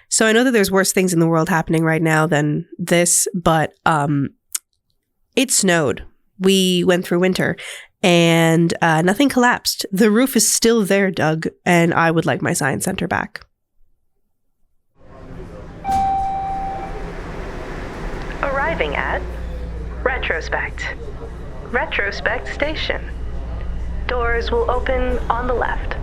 So I know that there's worse things in the world happening right now than this, but it snowed. We went through winter and nothing collapsed. The roof is still there, Doug, and I would like my science center back. Arriving at Retrospect. Retrospect Station. Doors will open on the left.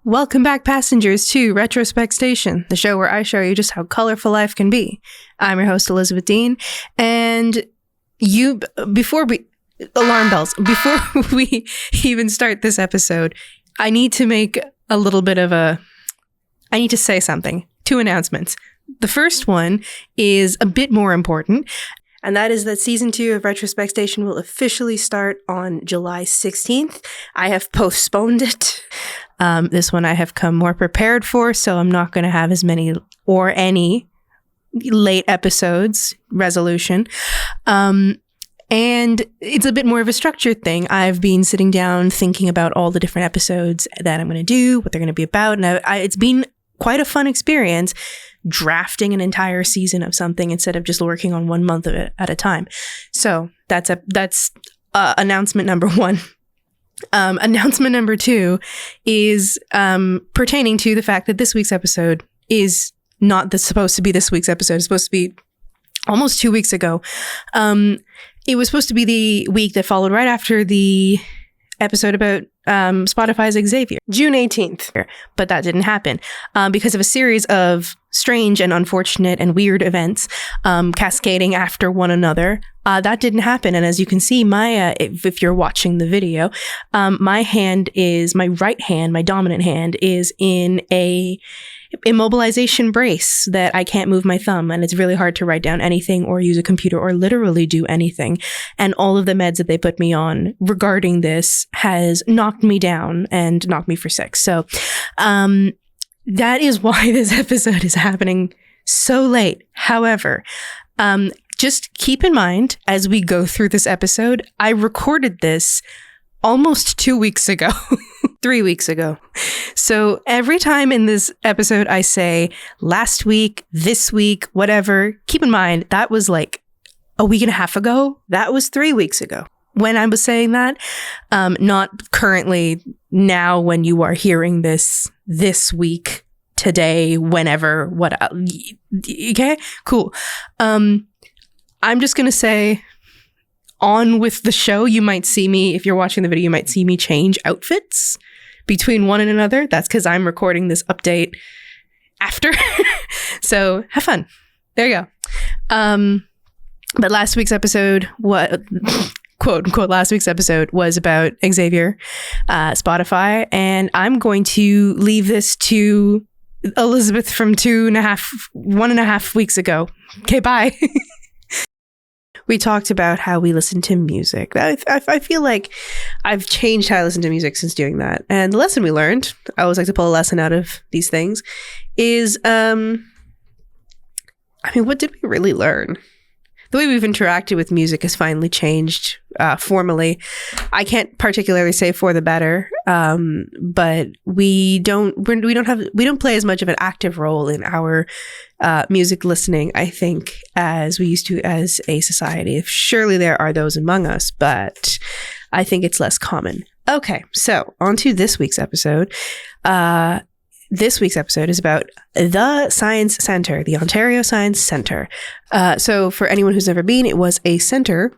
Welcome back, passengers, to Retrospect Station, the show where I show you just how colorful life can be. I'm your host, Elizabeth Dean, and before we even start this episode, I need to make a little bit of I need to say something. 2 announcements. The first one is a bit more important, and that is that season 2 of Retrospect Station will officially start on July 16th. I have postponed it. This one I have come more prepared for, so I'm not going to have as many or any late episodes resolution. And it's a bit more of a structured thing. I've been sitting down thinking about all the different episodes that I'm going to do, what they're going to be about, and it's been quite a fun experience drafting an entire season of something instead of just working on 1 month of it at a time. So that's announcement number 1. Announcement number 2 is pertaining to the fact that this week's episode is not supposed to be this week's episode. It's supposed to be almost 2 weeks ago. It was supposed to be the week that followed right after the episode about Spotify's Xavier, June 18th. But that didn't happen because of a series of strange and unfortunate and weird events cascading after one another. That didn't happen. And as you can see, if you're watching the video, my right hand, my dominant hand, is in a immobilization brace that I can't move my thumb, and it's really hard to write down anything or use a computer or literally do anything. And all of the meds that they put me on regarding this has knocked me down and knocked me for 6. So that is why this episode is happening so late. However, just keep in mind as we go through this episode, I recorded this almost 2 weeks ago, 3 weeks ago. So every time in this episode I say last week, this week, whatever, keep in mind that was like a week and a half ago. That was 3 weeks ago when I was saying that. Not currently now when you are hearing this week, today, whenever, what, okay, cool. I'm just going to say, on with the show. You might see me, if you're watching the video, you might see me change outfits between one and another. That's because I'm recording this update after. So have fun. There you go. But last week's episode, quote unquote, last week's episode was about Xavier, Spotify. And I'm going to leave this to Elizabeth from 1.5 weeks ago. Okay, bye. We talked about how we listen to music. I feel like I've changed how I listen to music since doing that. And the lesson we learned, I always like to pull a lesson out of these things, is, what did we really learn? The way we've interacted with music has finally changed formally. I can't particularly say for the better, but we don't play as much of an active role in our music listening, I think, as we used to as a society. Surely there are those among us, but I think it's less common. Okay, so on to this week's episode. This week's episode is about the Science Centre, the Ontario Science Centre. So for anyone who's never been, it was a centre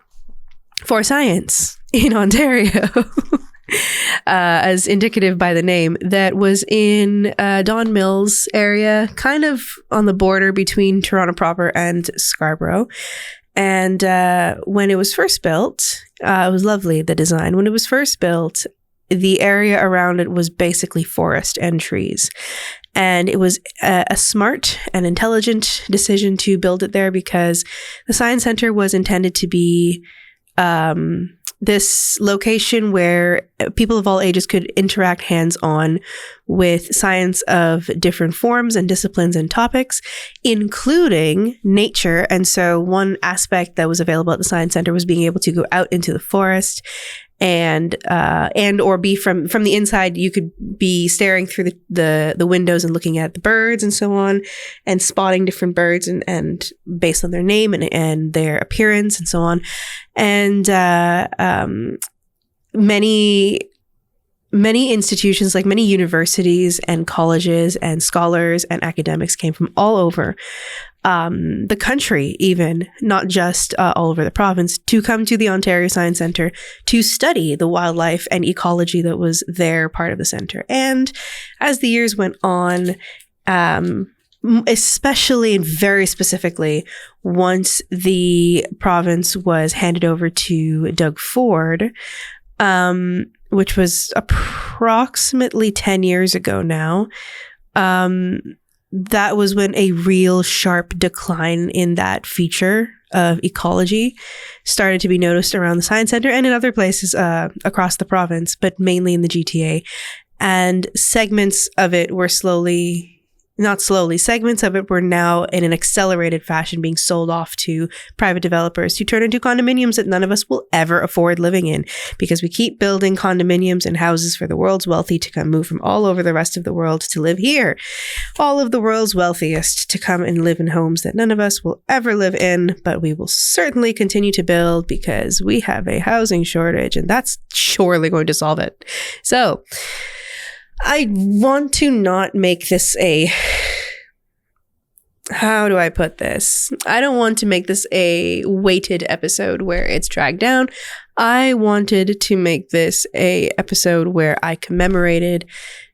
for science in Ontario, as indicative by the name, that was in Don Mills area, kind of on the border between Toronto proper and Scarborough. And when it was first built, it was lovely, the design. When it was first built, the area around it was basically forest and trees. And it was a smart and intelligent decision to build it there because the Science Centre was intended to be this location where people of all ages could interact hands-on with science of different forms and disciplines and topics, including nature. And so one aspect that was available at the Science Centre was being able to go out into the forest and or be from the inside. You could be staring through the windows and looking at the birds and so on, and spotting different birds and based on their name and their appearance and so on. And many institutions, like many universities and colleges and scholars and academics, came from all over the country, even not just all over the province, to come to the Ontario Science Centre to study the wildlife and ecology that was their part of the centre. And as the years went on, especially and very specifically, once the province was handed over to Doug Ford, which was approximately 10 years ago now, that was when a real sharp decline in that feature of ecology started to be noticed around the Science Centre and in other places across the province, but mainly in the GTA. And segments of it were segments of it were now in an accelerated fashion being sold off to private developers to turn into condominiums that none of us will ever afford living in, because we keep building condominiums and houses for the world's wealthy to come move from all over the rest of the world to live here. All of the world's wealthiest to come and live in homes that none of us will ever live in, but we will certainly continue to build because we have a housing shortage, and that's surely going to solve it. So I want to not make this how do I put this? I don't want to make this a weighted episode where it's dragged down. I wanted to make this a episode where I commemorated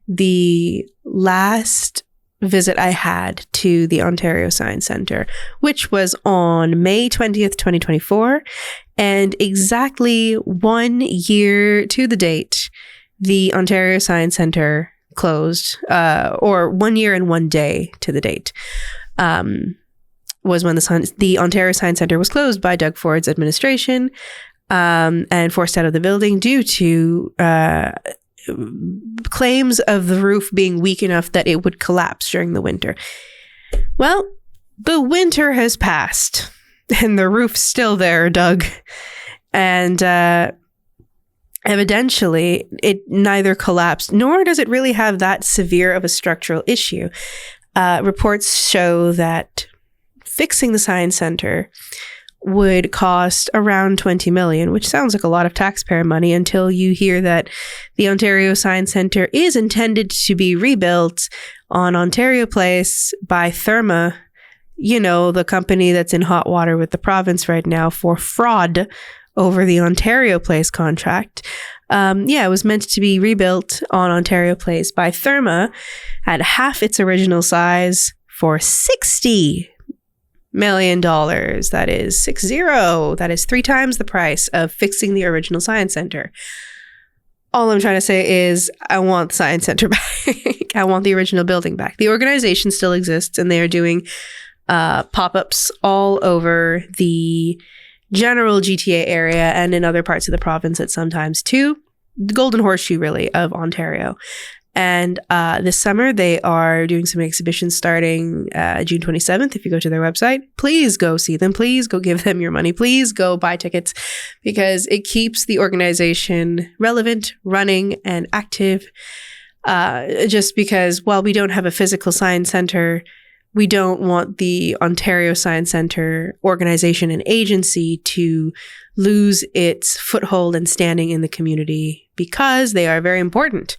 the last visit I had to the Ontario Science Centre, which was on May 20th, 2024. And exactly 1 year to the date, the Ontario Science Centre closed, or 1 year and 1 day to the date, was when the Ontario Science Centre was closed by Doug Ford's administration and forced out of the building due to claims of the roof being weak enough that it would collapse during the winter. Well, the winter has passed and the roof's still there, Doug. And evidentially, it neither collapsed nor does it really have that severe of a structural issue. Reports show that fixing the Science Centre would cost around $20 million, which sounds like a lot of taxpayer money until you hear that the Ontario Science Centre is intended to be rebuilt on Ontario Place by Therma, you know, the company that's in hot water with the province right now for fraud over the Ontario Place contract. It was meant to be rebuilt on Ontario Place by Therma at half its original size for $60 million. That is 60. That is 3 times the price of fixing the original Science Centre. All I'm trying to say is I want the Science Centre back. I want the original building back. The organization still exists, and they are doing pop-ups all over the general GTA area and in other parts of the province at sometimes too. The Golden Horseshoe, really, of Ontario. And this summer, they are doing some exhibitions starting June 27th. If you go to their website, please go see them. Please go give them your money. Please go buy tickets, because it keeps the organization relevant, running, and active. Just because while we don't have a physical science center, we don't want the Ontario Science Centre organization and agency to lose its foothold and standing in the community, because they are very important.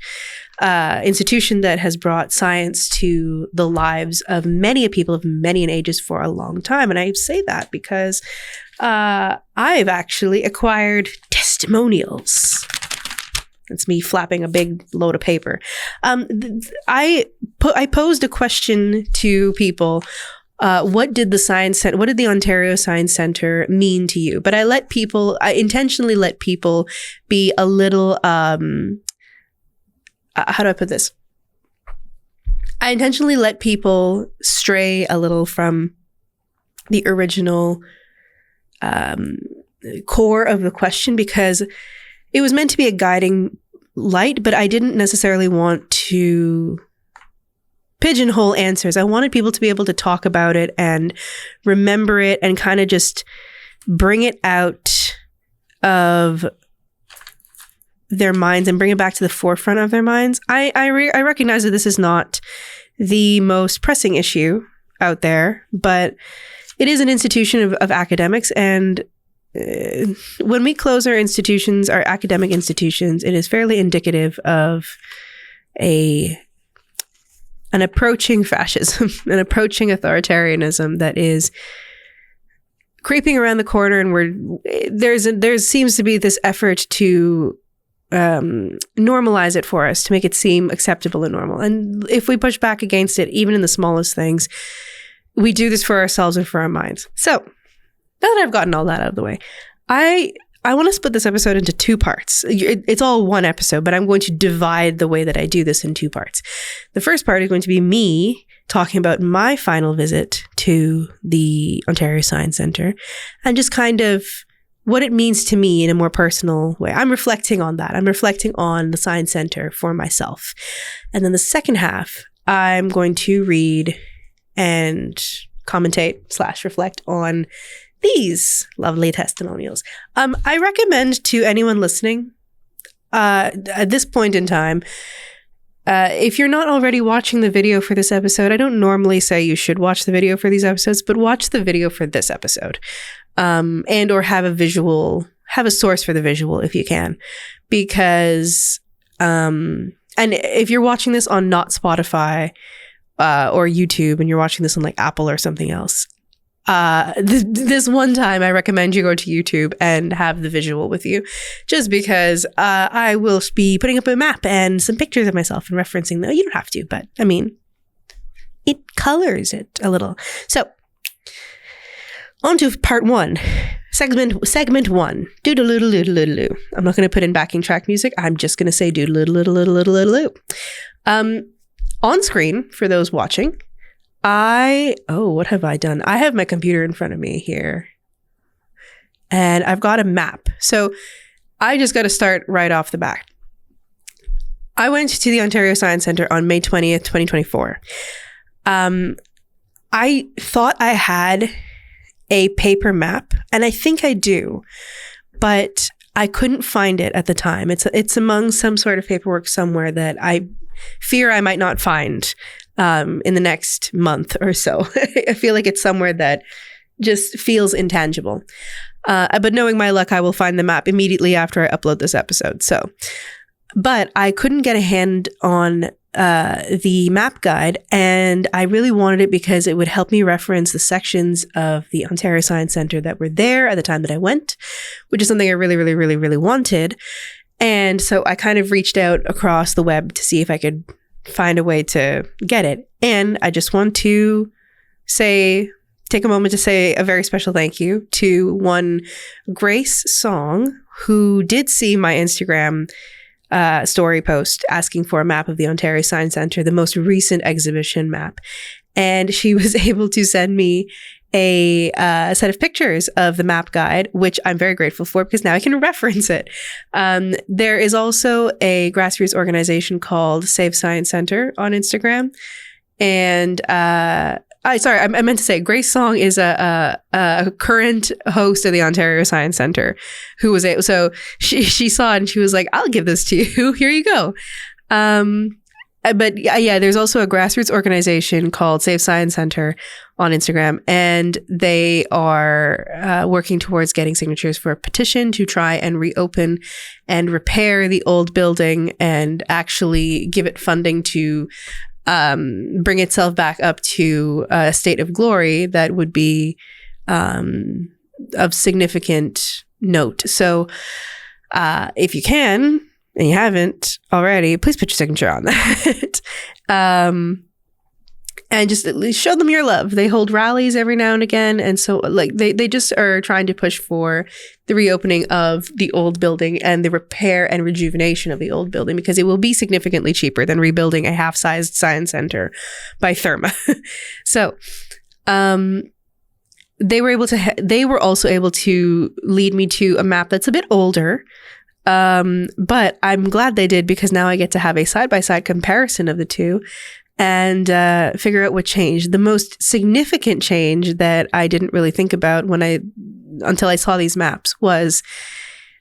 Institution that has brought science to the lives of many people of many ages for a long time. And I say that because I've actually acquired Testimonials. It's me flapping a big load of paper. I posed a question to people. What did the Ontario Science Centre mean to you? But I intentionally let people be a little, how do I put this? I intentionally let people stray a little from the original core of the question, because it was meant to be a guiding light, but I didn't necessarily want to pigeonhole answers. I wanted people to be able to talk about it and remember it and kind of just bring it out of their minds and bring it back to the forefront of their minds. I recognize that this is not the most pressing issue out there, but it is an institution of academics. And when we close our institutions, our academic institutions, it is fairly indicative of an approaching fascism, an approaching authoritarianism that is creeping around the corner. And there seems to be this effort to normalize it for us, to make it seem acceptable and normal. And if we push back against it, even in the smallest things, we do this for ourselves and for our minds. So now that I've gotten all that out of the way, I want to split this episode into 2 parts. It's all one episode, but I'm going to divide the way that I do this in 2 parts. The first part is going to be me talking about my final visit to the Ontario Science Centre and just kind of what it means to me in a more personal way. I'm reflecting on that. I'm reflecting on the Science Centre for myself. And then the second half, I'm going to read and commentate / reflect on these lovely testimonials. I recommend to anyone listening at this point in time, if you're not already watching the video for this episode, I don't normally say you should watch the video for these episodes, but watch the video for this episode, and or have a source for the visual if you can, because and if you're watching this on not Spotify or YouTube and you're watching this on like Apple or something else, this one time I recommend you go to YouTube and have the visual with you, just because I will be putting up a map and some pictures of myself and referencing them. You don't have to, but I mean, it colors it a little. So on to part 1, segment 1, doodle-doodle-doodle-doodle-doo. I'm not going to put in backing track music. I'm just going to say doodle-doodle-doodle-doodle-doodle-doo. On screen, for those watching, what have I done? I have my computer in front of me here, and I've got a map. So I just got to start right off the bat. I went to the Ontario Science Centre on May 20th, 2024. I thought I had a paper map, and I think I do, but I couldn't find it at the time. It's among some sort of paperwork somewhere that I fear I might not find in the next month or so. I feel like it's somewhere that just feels intangible. But knowing my luck, I will find the map immediately after I upload this episode. But I couldn't get a hand on the map guide, and I really wanted it because it would help me reference the sections of the Ontario Science Centre that were there at the time that I went, which is something I really, really, really, really wanted. And so I kind of reached out across the web to see if I could find a way to get it. And I just want to take a moment to say a very special thank you to one Grace Song, who did see my Instagram story post asking for a map of the Ontario Science Centre, the most recent exhibition map. And she was able to send me a set of pictures of the map guide, which I'm very grateful for because now I can reference it. There is also a grassroots organization called Save Science Centre on Instagram. And I meant to say Grace Song is a current host of the Ontario Science Centre who was so she saw it and she was like, I'll give this to you. Here you go. But yeah, there's also a grassroots organization called Save Science Centre on Instagram, and they are working towards getting signatures for a petition to try and reopen and repair the old building and actually give it funding to bring itself back up to a state of glory that would be of significant note. So if you can, and you haven't already, please put your signature on that. And just at least show them your love. They hold rallies every now and again. And so like they just are trying to push for the reopening of the old building and the repair and rejuvenation of the old building, because it will be significantly cheaper than rebuilding a half-sized science center by Therma. So they were also able to lead me to a map that's a bit older. But I'm glad they did, because now I get to have a side-by-side comparison of the two and figure out what changed. The most significant change that I didn't really think about until I saw these maps was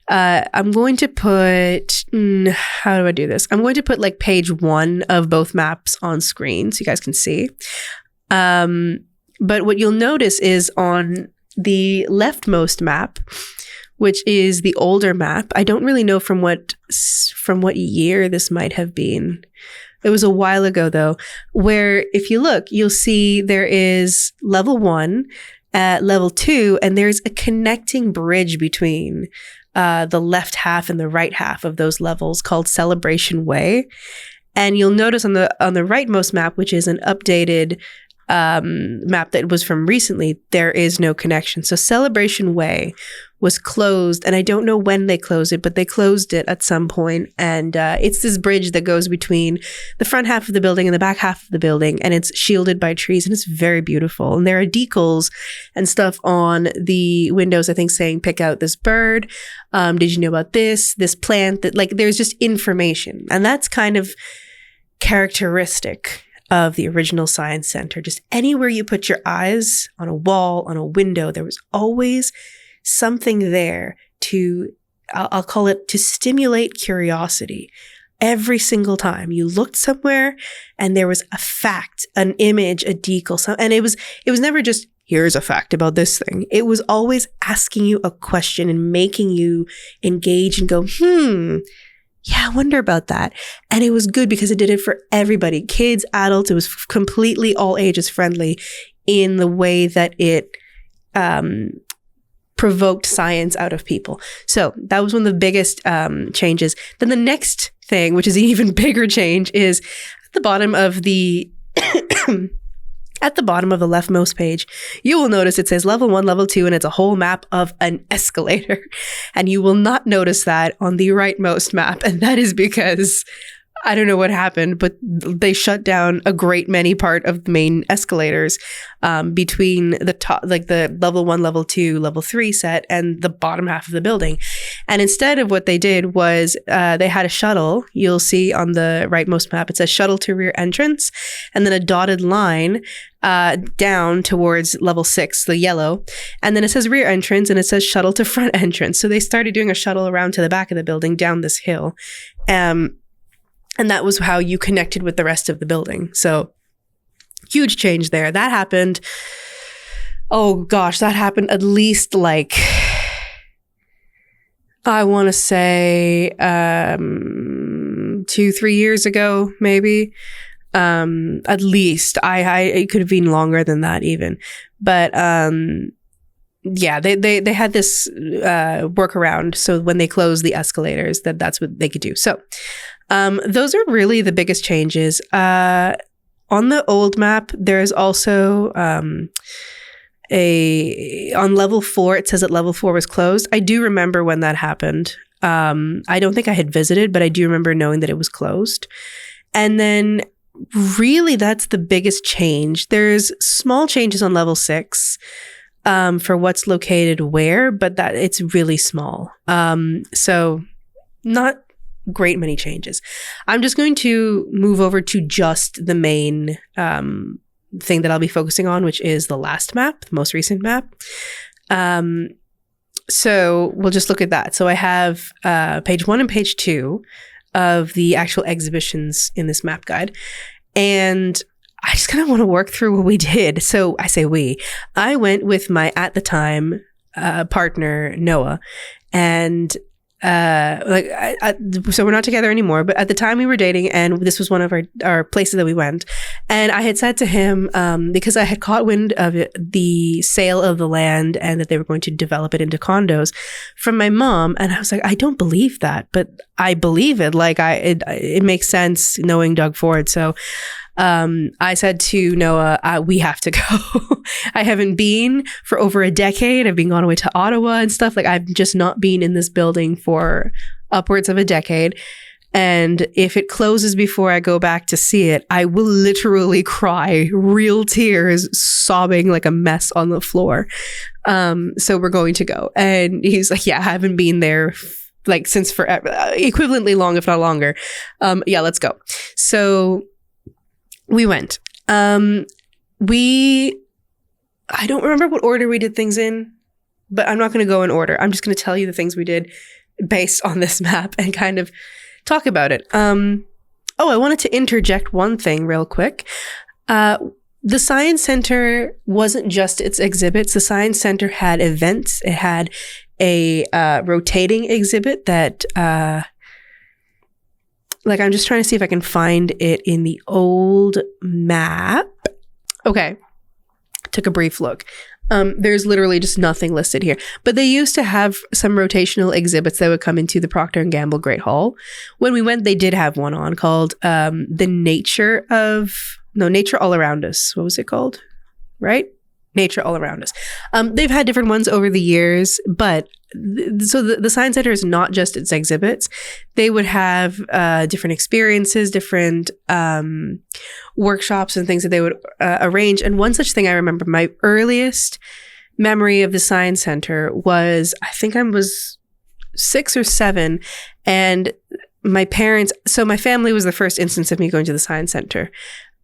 I'm going to put, how do I do this? I'm going to put like page 1 of both maps on screen so you guys can see. But what you'll notice is on the leftmost map, which is the older map. I don't really know from what year this might have been. It was a while ago though, where if you look, you'll see there is level 1, level 2, and there's a connecting bridge between the left half and the right half of those levels called Celebration Way. And you'll notice on the rightmost map, which is an updated map that was from recently, there is no connection. So Celebration Way was closed, and I don't know when they closed it, but they closed it at some point. And it's this bridge that goes between the front half of the building and the back half of the building, and it's shielded by trees, and it's very beautiful. And there are decals and stuff on the windows, I think, saying, pick out this bird. Did you know about this plant? That, like, there's just information. And that's kind of characteristic of the original Science Center. Just anywhere you put your eyes, on a wall, on a window, there was always something there to, I'll call it, to stimulate curiosity. Every single time you looked somewhere and there was a fact, an image, a decal, and it was never just, here's a fact about this thing. It was always asking you a question and making you engage and go, yeah, I wonder about that. And it was good because it did it for everybody, kids, adults. It was completely all ages friendly in the way that it provoked science out of people. So that was one of the biggest changes. Then the next thing, which is an even bigger change, is at the bottom of the at the bottom of the leftmost page, you will notice it says level 1, level 2, and it's a whole map of an escalator. And you will not notice that on the rightmost map. And that is because I don't know what happened, but they shut down a great many part of the main escalators between the top, like the level 1, level 2, level 3 set and the bottom half of the building. And instead of what they did was they had a shuttle. You'll see on the rightmost map, it says shuttle to rear entrance, and then a dotted line down towards level 6, the yellow. And then it says rear entrance and it says shuttle to front entrance. So they started doing a shuttle around to the back of the building down this hill. And that was how you connected with the rest of the building. So huge change there. That happened. Oh gosh, that happened at least like, I want to say 2-3 years ago, maybe. At least. It could have been longer than that even. But yeah, they had this workaround. So when they closed the escalators, that's what they could do. So those are really the biggest changes. On the old map, there's also on level 4, it says that level 4 was closed. I do remember when that happened. I don't think I had visited, but I do remember knowing that it was closed. And then really that's the biggest change. There's small changes on level 6 for what's located where, but that it's really small. So not great many changes. I'm just going to move over to just the main thing that I'll be focusing on, which is the last map, the most recent map. So we'll just look at that. So I have page 1 and page 2 of the actual exhibitions in this map guide. And I just kind of want to work through what we did. So I say we. I went with my, at the time, partner, Noah. And so we're not together anymore, but at the time we were dating, and this was one of our places that we went. And I had said to him, because I had caught wind of the sale of the land and that they were going to develop it into condos from my mom. And I was like, I don't believe that, but I believe it. Like it makes sense knowing Doug Ford. So I said to Noah, we have to go. I haven't been for over a decade. I've been gone away to Ottawa and stuff. Like I've just not been in this building for upwards of a decade. And if it closes before I go back to see it, I will literally cry, real tears, sobbing like a mess on the floor. So we're going to go. And he's like, yeah, I haven't been there like since forever, equivalently long, if not longer. Yeah, let's go. So we went. I don't remember what order we did things in, but I'm not going to go in order. I'm just going to tell you the things we did. based on this map and kind of talk about it. I wanted to interject one thing real quick. The Science Center wasn't just its exhibits. The Science Center had events. It had a rotating exhibit that, I'm just trying to see if I can find it in the old map. Okay. Took a brief look. There's literally just nothing listed here. But they used to have some rotational exhibits that would come into the Procter & Gamble Great Hall. When we went, they did have one on called Nature All Around Us. What was it called? Right? Nature All Around Us. They've had different ones over the years, but the Science Center is not just its exhibits. They would have different experiences, different workshops and things that they would arrange. And one such thing I remember, my earliest memory of the Science Center was, I think I was 6 or 7, and my family was the first instance of me going to the Science Center.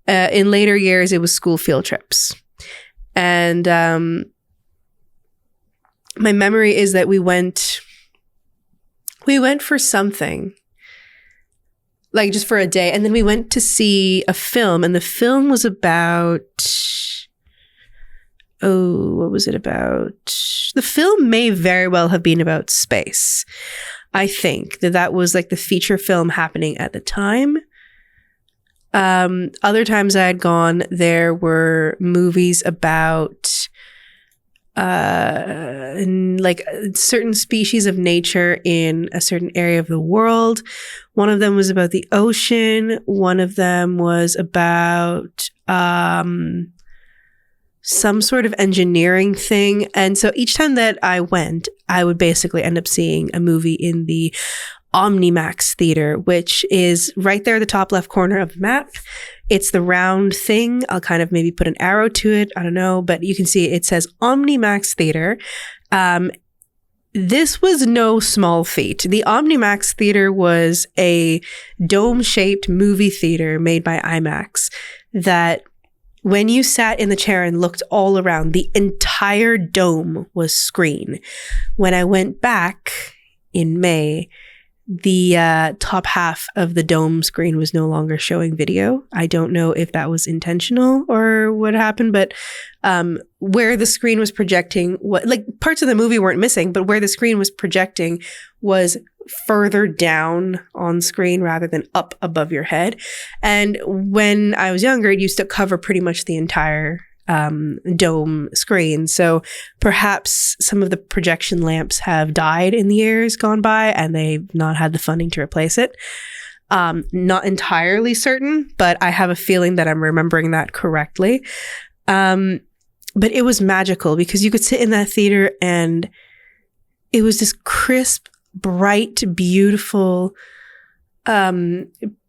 In later years, it was school field trips. And my memory is that we went for something, like just for a day. And then we went to see a film, and the film was about, what was it about? The film may very well have been about space. I think that was like the feature film happening at the time. Other times I had gone, there were movies about certain species of nature in a certain area of the world. One of them was about the ocean. One of them was about some sort of engineering thing. And so each time that I went, I would basically end up seeing a movie in the Omnimax Theater, which is right there at the top left corner of the map. It's the round thing. I'll kind of maybe put an arrow to it. I don't know, but you can see it says Omnimax Theater. This was no small feat. The Omnimax Theater was a dome-shaped movie theater made by IMAX that when you sat in the chair and looked all around, the entire dome was screen. When I went back in May, the top half of the dome screen was no longer showing video. I don't know if that was intentional or what happened, but where the screen was projecting, parts of the movie weren't missing, but where the screen was projecting was further down on screen rather than up above your head. And when I was younger, it used to cover pretty much the entire dome screen. So perhaps some of the projection lamps have died in the years gone by and they've not had the funding to replace it. Not entirely certain, but I have a feeling that I'm remembering that correctly. But it was magical because you could sit in that theater and it was this crisp, bright, beautiful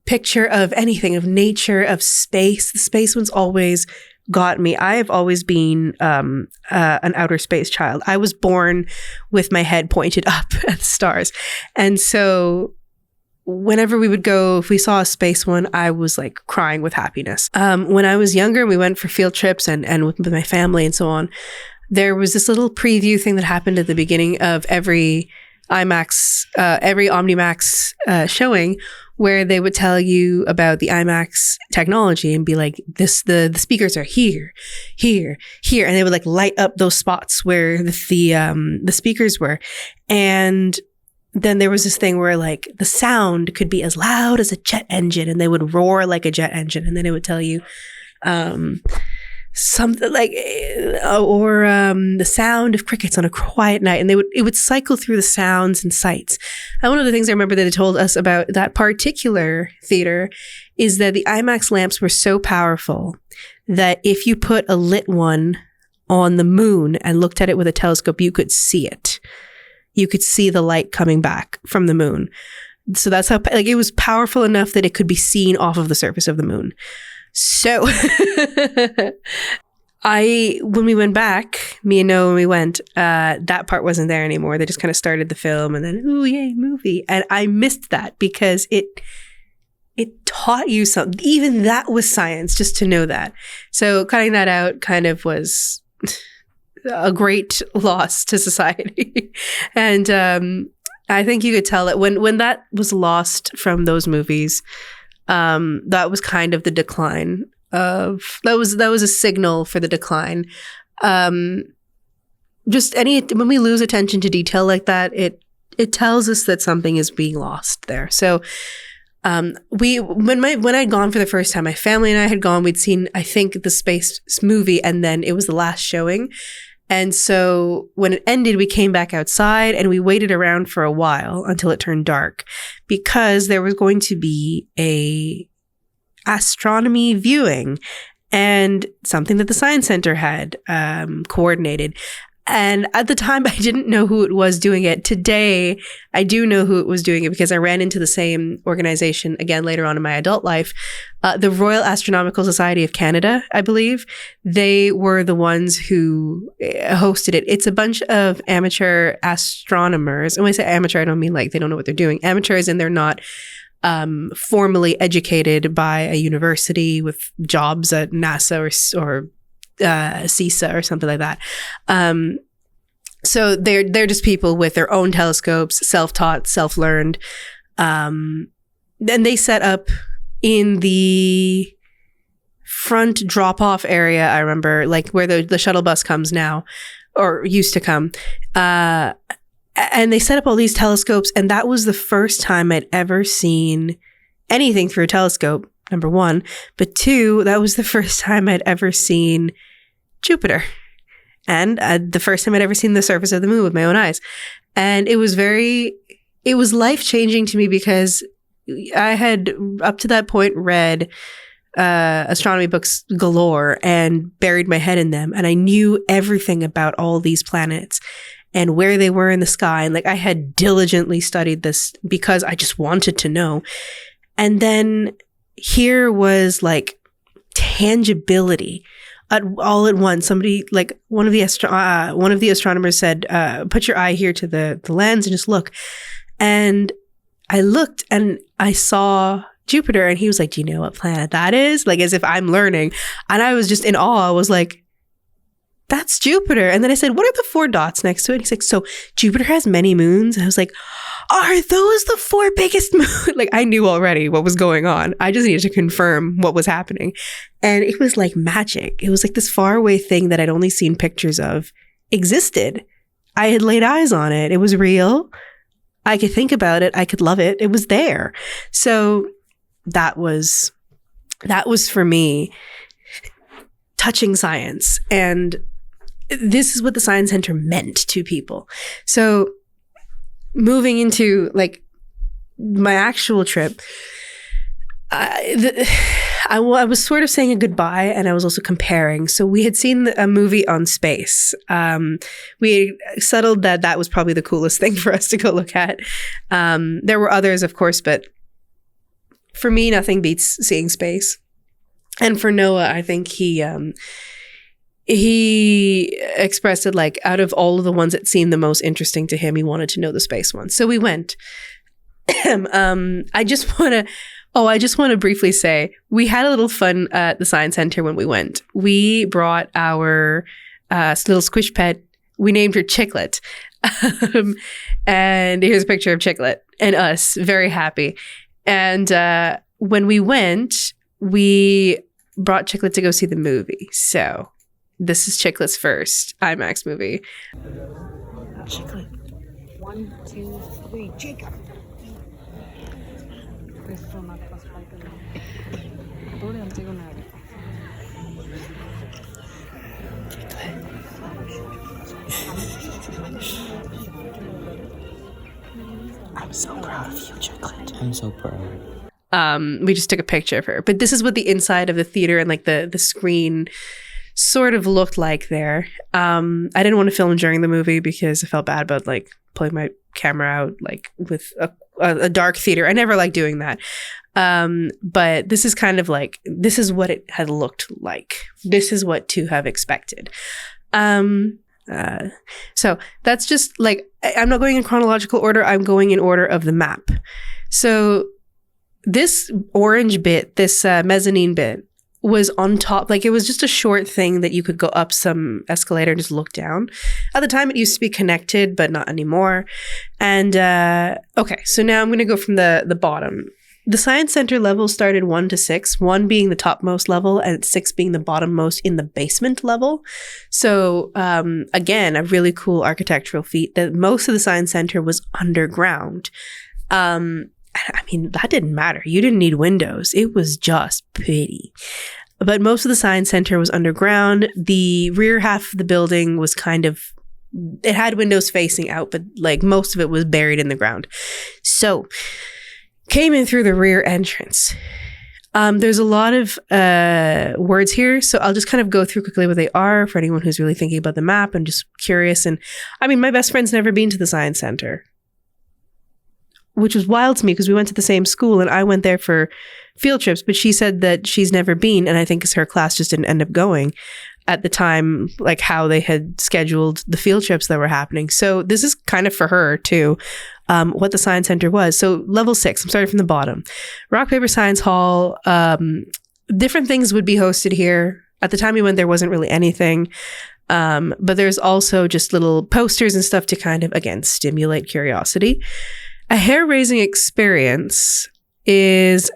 picture of anything, of nature, of space. The space one's always got me. I have always been an outer space child. I was born with my head pointed up at the stars. And so whenever we would go, if we saw a space one, I was like crying with happiness. When I was younger, we went for field trips and with my family and so on. There was this little preview thing that happened at the beginning of every Omnimax showing, where they would tell you about the IMAX technology and be like, the speakers are here, here, here. And they would like light up those spots where the speakers were. And then there was this thing where like the sound could be as loud as a jet engine and they would roar like a jet engine. And then it would tell you, something like, the sound of crickets on a quiet night. And it would cycle through the sounds and sights. And one of the things I remember that they told us about that particular theater is that the IMAX lamps were so powerful that if you put a lit one on the moon and looked at it with a telescope, you could see it. You could see the light coming back from the moon. So that's how, like, it was powerful enough that it could be seen off of the surface of the moon. So when we went back, me and Noah, when we went, that part wasn't there anymore. They just kind of started the film and then, ooh, yay, movie. And I missed that because it taught you something. Even that was science, just to know that. So cutting that out kind of was a great loss to society. And I think you could tell it when that was lost from those movies. That was kind of the decline of that was a signal for the decline. Just when we lose attention to detail like that, it tells us that something is being lost there. So when I'd gone for the first time, my family and I had gone, we'd seen, I think, the space movie, and then it was the last showing. And so when it ended, we came back outside and we waited around for a while until it turned dark, because there was going to be a astronomy viewing and something that the Science Center had coordinated. And at the time, I didn't know who it was doing it. Today, I do know who it was doing it because I ran into the same organization again later on in my adult life. The Royal Astronomical Society of Canada, I believe. They were the ones who hosted it. It's a bunch of amateur astronomers. And when I say amateur, I don't mean like they don't know what they're doing. Amateurs, and they're not formally educated by a university with jobs at NASA or CISA or something like that. So they're just people with their own telescopes, self-taught, self-learned. And they set up in the front drop-off area, I remember, like where the shuttle bus comes now, or used to come. And they set up all these telescopes, and that was the first time I'd ever seen anything through a telescope, number one. But two, that was the first time I'd ever seen Jupiter. And the first time I'd ever seen the surface of the moon with my own eyes. And it was life-changing to me because I had, up to that point, read astronomy books galore and buried my head in them. And I knew everything about all these planets and where they were in the sky. And like I had diligently studied this because I just wanted to know. And then here was like tangibility all at once. Somebody, like one of the astronomers said, put your eye here to the lens and just look. And I looked and I saw Jupiter, and he was like, do you know what planet that is? Like, as if I'm learning. And I was just in awe. I was like, that's Jupiter. And then I said, what are the 4 dots next to it? He's like, so Jupiter has many moons. And I was like, are those the 4 biggest moons? Like, I knew already what was going on. I just needed to confirm what was happening. And it was like magic. It was like this faraway thing that I'd only seen pictures of existed. I had laid eyes on it. It was real. I could think about it. I could love it. It was there. So that was for me touching science. And this is what the Science Center meant to people. So moving into like my actual trip, I was sort of saying a goodbye, and I was also comparing. So we had seen a movie on space. We settled that was probably the coolest thing for us to go look at. There were others, of course, but for me, nothing beats seeing space. And for Noah, I think he expressed it like out of all of the ones that seemed the most interesting to him, he wanted to know the space one. So we went. I just want to briefly say we had a little fun at the Science Center when we went. We brought our little squish pet. We named her Chicklet. And here's a picture of Chicklet and us, very happy. And when we went, we brought Chicklet to go see the movie. So this is Chicklet's first IMAX movie. Chicklet. 1, 2, 3, Jacob. I'm so proud of you, Chicklet. I'm so proud. We just took a picture of her. But this is what the inside of the theater and like the screen sort of looked like there. I didn't want to film during the movie because I felt bad about like pulling my camera out like with a dark theater. I never liked doing that. But this is kind of like, this is what it had looked like. This is what to have expected. So that's just like, I'm not going in chronological order. I'm going in order of the map. So this orange bit, this mezzanine bit, was on top. Like, it was just a short thing that you could go up some escalator and just look down. At the time, it used to be connected, but not anymore. And okay, so now I'm going to go from the bottom. The Science Center levels started 1 to 6, 1 being the topmost level and 6 being the bottommost in the basement level. So again, a really cool architectural feat that most of the Science Center was underground. I mean, that didn't matter. You didn't need windows. It was just pretty. But most of the Science Center was underground. The rear half of the building was it had windows facing out, but like most of it was buried in the ground. So came in through the rear entrance. There's a lot of words here, so I'll just kind of go through quickly what they are for anyone who's really thinking about the map and just curious. And I mean, my best friend's never been to the Science Center, which was wild to me because we went to the same school and I went there for field trips, but she said that she's never been, and I think because her class just didn't end up going at the time, like how they had scheduled the field trips that were happening. So this is kind of for her too, what the Science Center was. So level 6, I'm starting from the bottom. Rock, Paper, Science Hall. Different things would be hosted here. At the time we went, there wasn't really anything. But there's also just little posters and stuff to kind of, again, stimulate curiosity. A hair-raising experience is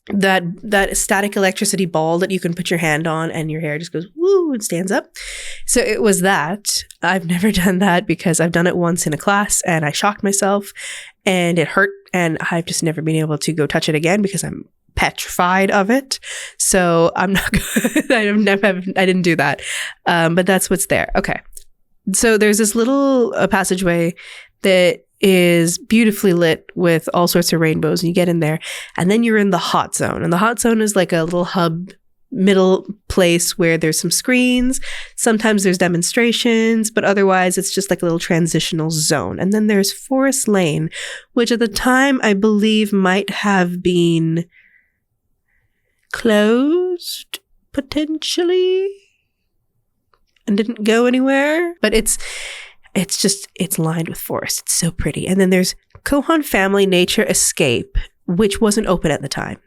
that static electricity ball that you can put your hand on and your hair just goes woo and stands up. So it was that. I've never done that because I've done it once in a class and I shocked myself and it hurt, and I've just never been able to go touch it again because I'm petrified of it. So I'm not good. I didn't do that. But that's what's there. Okay. So there's this little passageway that is beautifully lit with all sorts of rainbows, and you get in there and then you're in the hot zone. And the hot zone is like a little hub middle place where there's some screens. Sometimes there's demonstrations, but otherwise it's just like a little transitional zone. And then there's Forest Lane, which at the time I believe might have been closed potentially and didn't go anywhere, but it's lined with forest. It's so pretty. And then there's Kohan Family Nature Escape, which wasn't open at the time.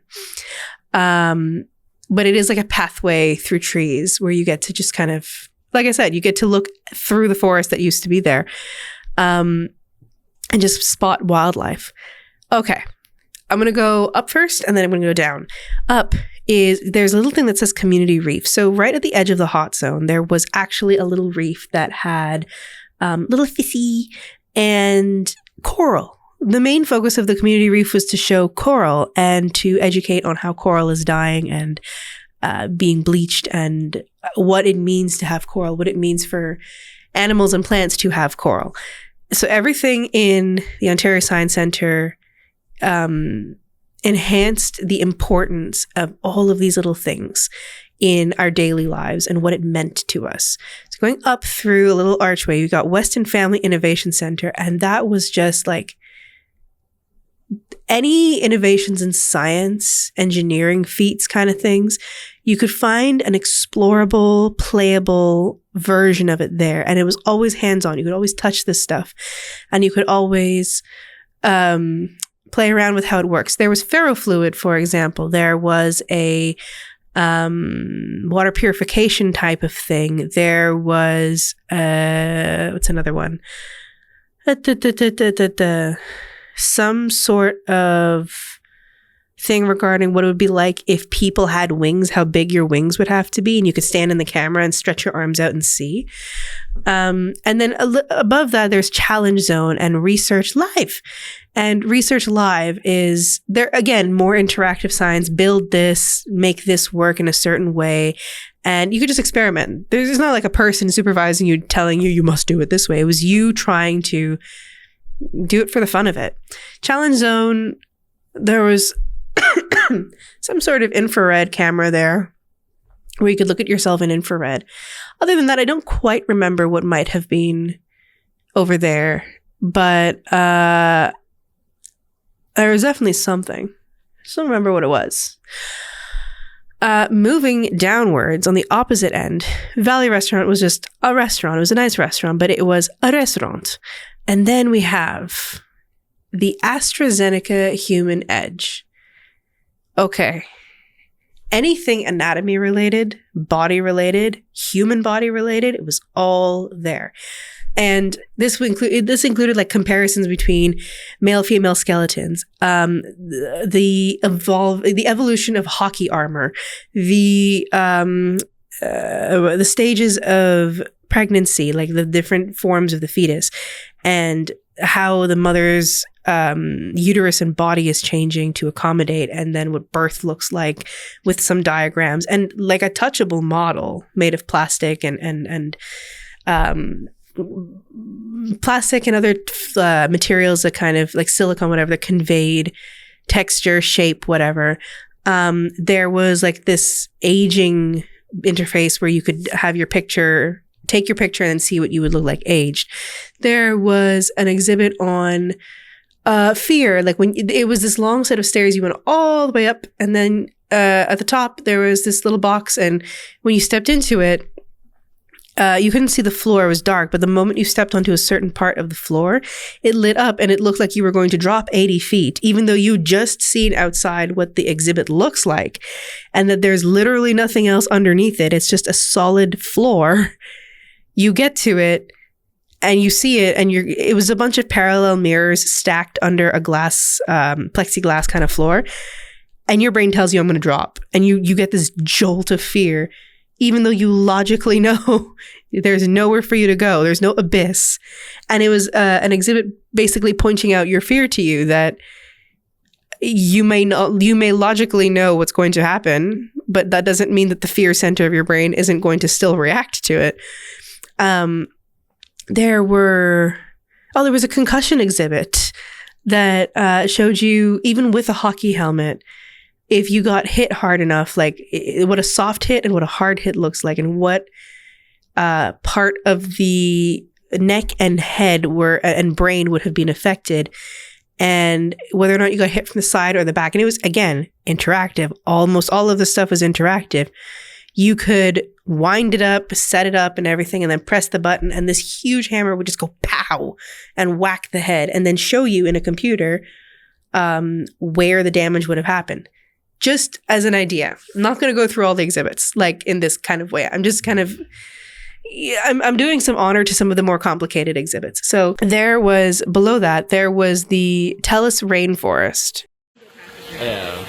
But it is like a pathway through trees where you get to just kind of, like I said, you get to look through the forest that used to be there, and just spot wildlife. Okay. I'm going to go up first and then I'm going to go down. Up there's a little thing that says community reef. So right at the edge of the hot zone, there was actually a little reef that had little fishy and coral. The main focus of the community reef was to show coral and to educate on how coral is dying and being bleached and what it means to have coral, what it means for animals and plants to have coral. So everything in the Ontario Science Centre enhanced the importance of all of these little things in our daily lives and what it meant to us. So going up through a little archway, you got Weston Family Innovation Center, and that was just like any innovations in science, engineering feats kind of things. You could find an explorable, playable version of it there, and it was always hands-on. You could always touch this stuff, and you could always play around with how it works. There was ferrofluid, for example. There was a water purification type of thing. There was what's another one? Some sort of thing regarding what it would be like if people had wings, how big your wings would have to be, and you could stand in the camera and stretch your arms out and see. And then above that, there's Challenge Zone and Research Live. And Research Live is, there again, more interactive science. Build this, make this work in a certain way. And you could just experiment. There's not like a person supervising you, telling you, you must do it this way. It was you trying to do it for the fun of it. Challenge Zone, there was some sort of infrared camera there where you could look at yourself in infrared. Other than that, I don't quite remember what might have been over there, but there was definitely something. I just don't remember what it was. Moving downwards on the opposite end, Valley Restaurant was just a restaurant. It was a nice restaurant, but it was a restaurant. And then we have the AstraZeneca Human Edge. Okay. anything anatomy related, body related, human body related, it was all there. And this included like comparisons between male female skeletons, the evolution of hockey armor, the stages of pregnancy, like the different forms of the fetus, and how the mother's uterus and body is changing to accommodate, and then what birth looks like with some diagrams and like a touchable model made of plastic and plastic and other materials that kind of like silicone, whatever, that conveyed texture, shape, whatever. There was like this aging interface where you could have your picture, take your picture and then see what you would look like aged. There was an exhibit on fear, like when it was this long set of stairs, you went all the way up, and then at the top there was this little box, and when you stepped into it, you couldn't see the floor, it was dark, but the moment you stepped onto a certain part of the floor, it lit up and it looked like you were going to drop 80 feet, even though you'd just seen outside what the exhibit looks like, and that there's literally nothing else underneath it. It's just a solid floor. You get to it and you see it, and it was a bunch of parallel mirrors stacked under a glass, plexiglass kind of floor, and your brain tells you, I'm going to drop, and you get this jolt of fear, even though you logically know there's nowhere for you to go. There's no abyss. And it was an exhibit basically pointing out your fear to you, that you may logically know what's going to happen, but that doesn't mean that the fear center of your brain isn't going to still react to it. There was a concussion exhibit that showed you, even with a hockey helmet, if you got hit hard enough, like what a soft hit and what a hard hit looks like, and what part of the neck and head and brain would have been affected, and whether or not you got hit from the side or the back. And it was, again, interactive. Almost all of the stuff was interactive. You could wind it up, set it up and everything, and then press the button, and this huge hammer would just go pow and whack the head, and then show you in a computer where the damage would have happened. Just as an idea. I'm not going to go through all the exhibits like in this kind of way. I'm just kind of, I'm doing some honor to some of the more complicated exhibits. So below that, there was the Tellus rainforest. Yeah.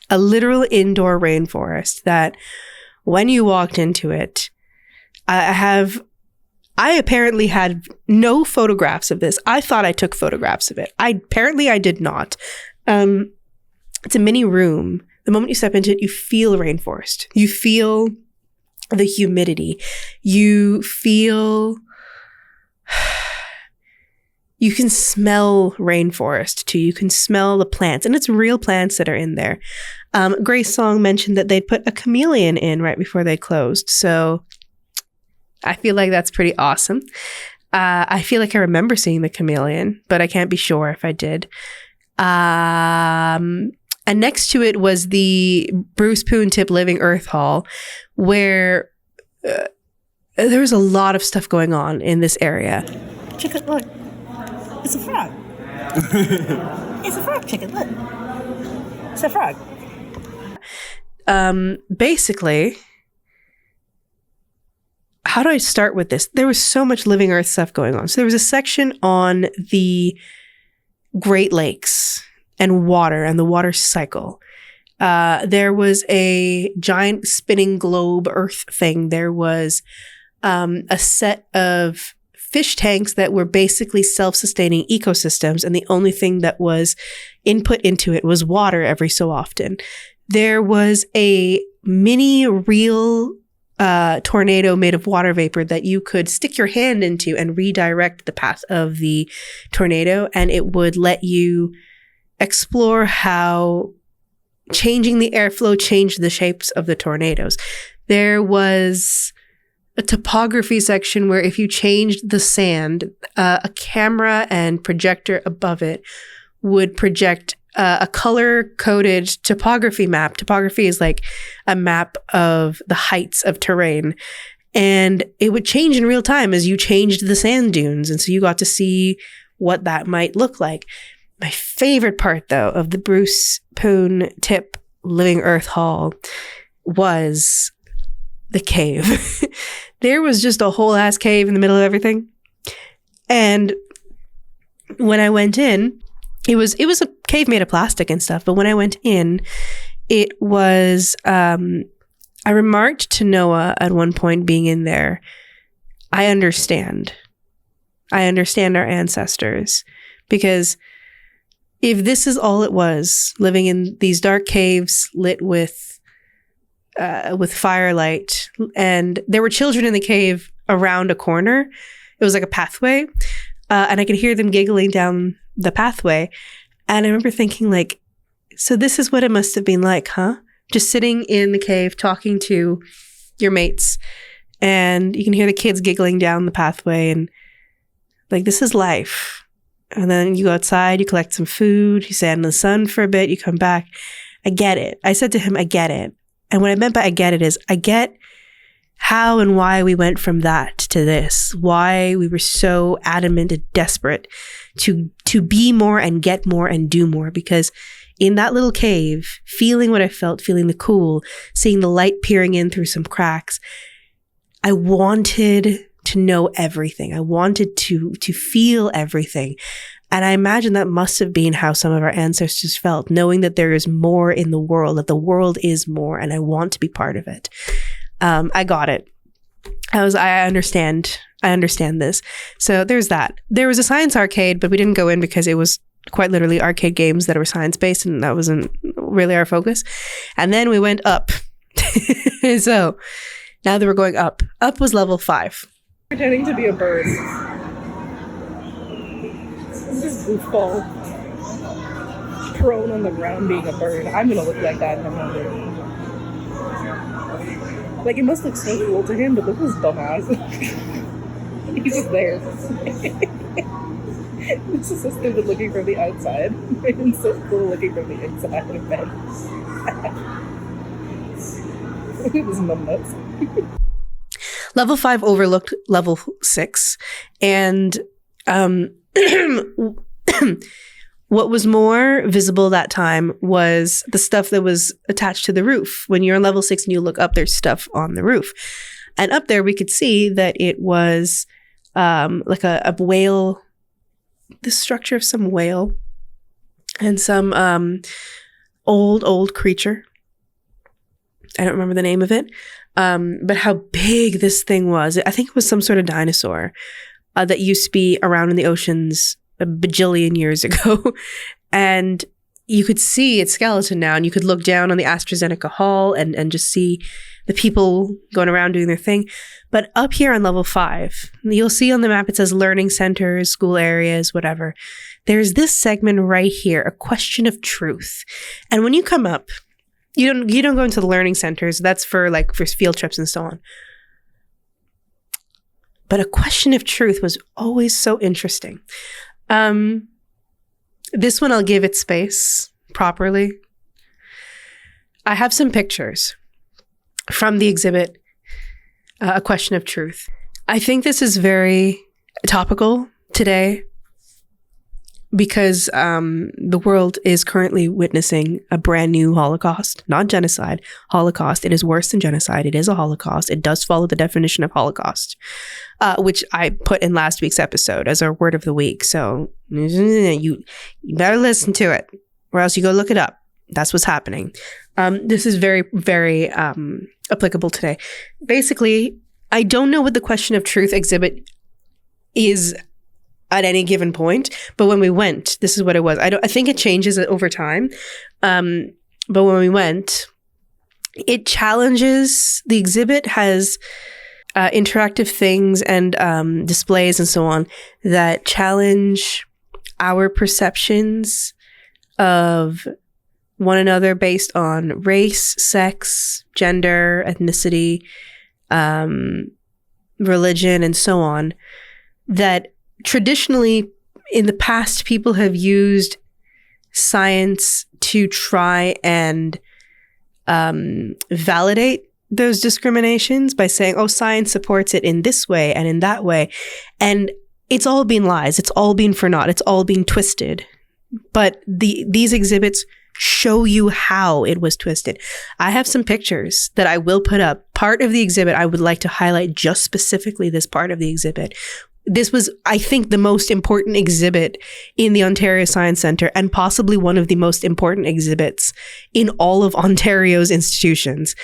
A literal indoor rainforest that when you walked into it, I apparently had no photographs of this. I thought I took photographs of it. Apparently I did not. It's a mini room. The moment you step into it, you feel rainforest. You feel the humidity. You can smell rainforest too. You can smell the plants, and it's real plants that are in there. Grace Song mentioned that they'd put a chameleon in right before they closed. So I feel like that's pretty awesome. I feel like I remember seeing the chameleon, but I can't be sure if I did. And next to it was the Bruce Poontip Living Earth Hall, where there was a lot of stuff going on in this area. Chicken, look. It's a frog. It's a frog, chicken, look. It's a frog. Basically, how do I start with this? There was so much Living Earth stuff going on. So there was a section on the Great Lakes and water and the water cycle. There was a giant spinning globe Earth thing. There was a set of fish tanks that were basically self-sustaining ecosystems, and the only thing that was input into it was water every so often. There was a mini real tornado made of water vapor that you could stick your hand into and redirect the path of the tornado, and it would let you explore how changing the airflow changed the shapes of the tornadoes. There was a topography section where if you changed the sand, a camera and projector above it would project a color-coded topography map. Topography is like a map of the heights of terrain. And it would change in real time as you changed the sand dunes. And so you got to see what that might look like. My favorite part, though, of the Bruce Poon Tip Living Earth Hall was the cave. There was just a whole ass cave in the middle of everything. And when I went in, it was a cave made of plastic and stuff. But when I went in, it was, I remarked to Noah at one point being in there, I understand our ancestors, because if this is all it was, living in these dark caves lit with firelight, and there were children in the cave around a corner, it was like a pathway, and I could hear them giggling down the pathway. And I remember thinking, like, so this is what it must have been like, huh? Just sitting in the cave talking to your mates, and you can hear the kids giggling down the pathway, and like, this is life. And then you go outside, you collect some food, you stand in the sun for a bit, you come back. I get it. I said to him, I get it. And what I meant by I get it is, I get how and why we went from that to this, why we were so adamant and desperate to be more and get more and do more, because in that little cave, feeling what I felt, feeling the cool, seeing the light peering in through some cracks, I wanted to know everything. I wanted to feel everything. And I imagine that must have been how some of our ancestors felt, knowing that there is more in the world, that the world is more, and I want to be part of it. I got it. I understand this. So there's that. There was a science arcade, but we didn't go in because it was quite literally arcade games that were science-based, and that wasn't really our focus. And then we went up. So now that we're going up. Up was level 5. Pretending to be a bird. This goofball. Prone on the ground being a bird. I'm gonna look like that in a moment. Like, it must look so cool to him, but look at this dumbass. He's just there. This is so stupid looking from the outside, and so cool looking from the inside of bed. Look at this numbnuts. Level 5 overlooked level 6, and what was more visible that time was the stuff that was attached to the roof. When you're on level 6 and you look up, there's stuff on the roof. And up there we could see that it was like a whale, the structure of some whale and some old creature. I don't remember the name of it. But how big this thing was. I think it was some sort of dinosaur that used to be around in the oceans a bajillion years ago. And you could see its skeleton now, and you could look down on the AstraZeneca Hall and just see the people going around doing their thing. But up here on level 5, you'll see on the map it says learning centers, school areas, whatever. There's this segment right here, a question of truth. And when you come up, you don't go into the learning centers. That's for field trips and so on. But a question of truth was always so interesting. This one I'll give it space properly. I have some pictures from the exhibit, A Question of Truth. I think this is very topical today because the world is currently witnessing a brand new Holocaust, not genocide, Holocaust. It is worse than genocide. It is a Holocaust. It does follow the definition of Holocaust, which I put in last week's episode as our word of the week. So you better listen to it or else you go look it up. That's what's happening. This is very, very applicable today. Basically, I don't know what the Question of Truth exhibit is at any given point, but when we went, this is what it was. I think it changes over time, but when we went, it challenges. The exhibit has interactive things and displays and so on that challenge our perceptions of one another based on race, sex, gender, ethnicity, religion, and so on. That traditionally, in the past, people have used science to try and validate those discriminations by saying, oh, science supports it in this way and in that way. And it's all been lies. It's all been for naught. It's all been twisted. But these exhibits show you how it was twisted. I have some pictures that I will put up. Part of the exhibit, I would like to highlight just specifically this part of the exhibit. This was, I think, the most important exhibit in the Ontario Science Centre and possibly one of the most important exhibits in all of Ontario's institutions.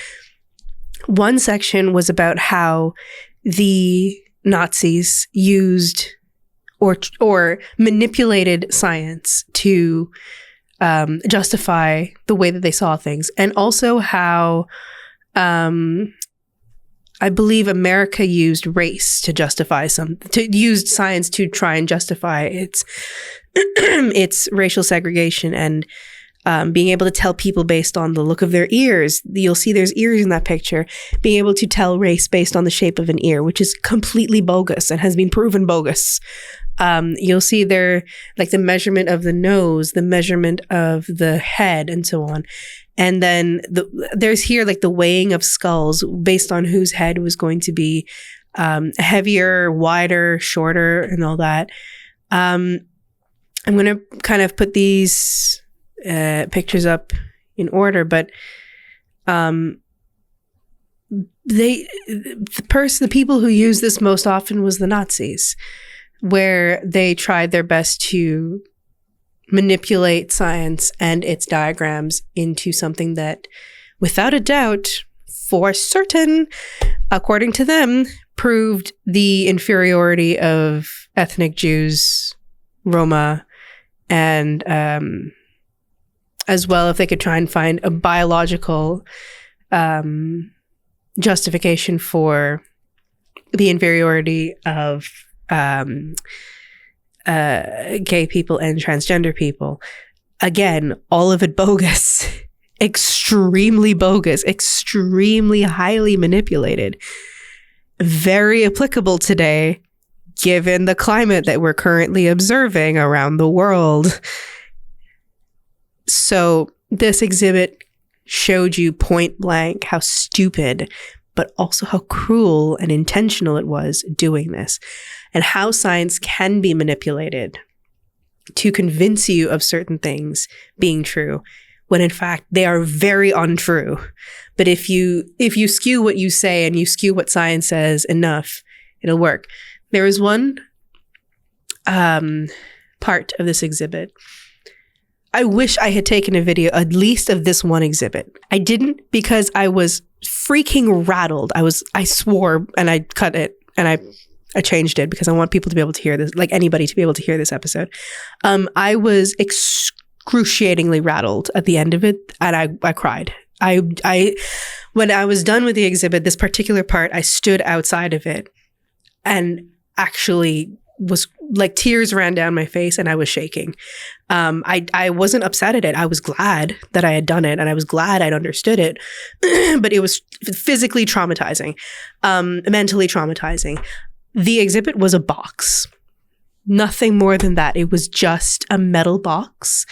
One section was about how the Nazis used or manipulated science to justify the way that they saw things, and also how I believe America used race to justify used science to try and justify its its racial segregation and being able to tell people based on the look of their ears. You'll see there's ears in that picture. Being able to tell race based on the shape of an ear, which is completely bogus and has been proven bogus. You'll see there, like the measurement of the nose, the measurement of the head, and so on. And then there's here like the weighing of skulls based on whose head was going to be heavier, wider, shorter, and all that. I'm going to kind of put these pictures up in order, but the people who used this most often was the Nazis, where they tried their best to manipulate science and its diagrams into something that, without a doubt, for certain, according to them, proved the inferiority of ethnic Jews, Roma, and as well, if they could try and find a biological justification for the inferiority of gay people and transgender people. Again, all of it bogus, extremely bogus, extremely highly manipulated. Very applicable today, given the climate that we're currently observing around the world. So this exhibit showed you point blank how stupid, but also how cruel and intentional it was doing this, and how science can be manipulated to convince you of certain things being true, when in fact they are very untrue. But if you skew what you say and you skew what science says enough, it'll work. There is one part of this exhibit. I wish I had taken a video at least of this one exhibit. I didn't, because I was freaking rattled. I swore and I cut it and I changed it because I want people to be able to hear this, like anybody to be able to hear this episode. I was excruciatingly rattled at the end of it, and I cried. When I was done with the exhibit, this particular part, I stood outside of it and actually was like, tears ran down my face and I was shaking. I wasn't upset at it. I was glad that I had done it and I was glad I'd understood it, but it was physically traumatizing, mentally traumatizing. The exhibit was a box. Nothing more than that. It was just a metal box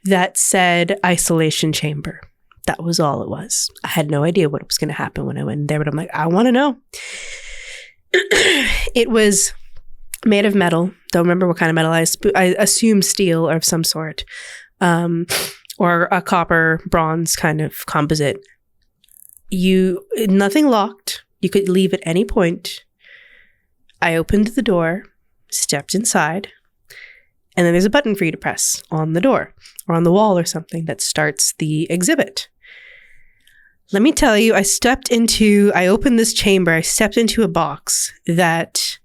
that said isolation chamber. That was all it was. I had no idea what was going to happen when I went in there, but I'm like, I want to know. It was made of metal. Don't remember what kind of metal. I assume steel or of some sort, or a copper bronze kind of composite. Nothing locked. You could leave at any point. I opened the door, stepped inside, and then there's a button for you to press on the door or on the wall or something that starts the exhibit. Let me tell you, I opened this chamber, I stepped into a box that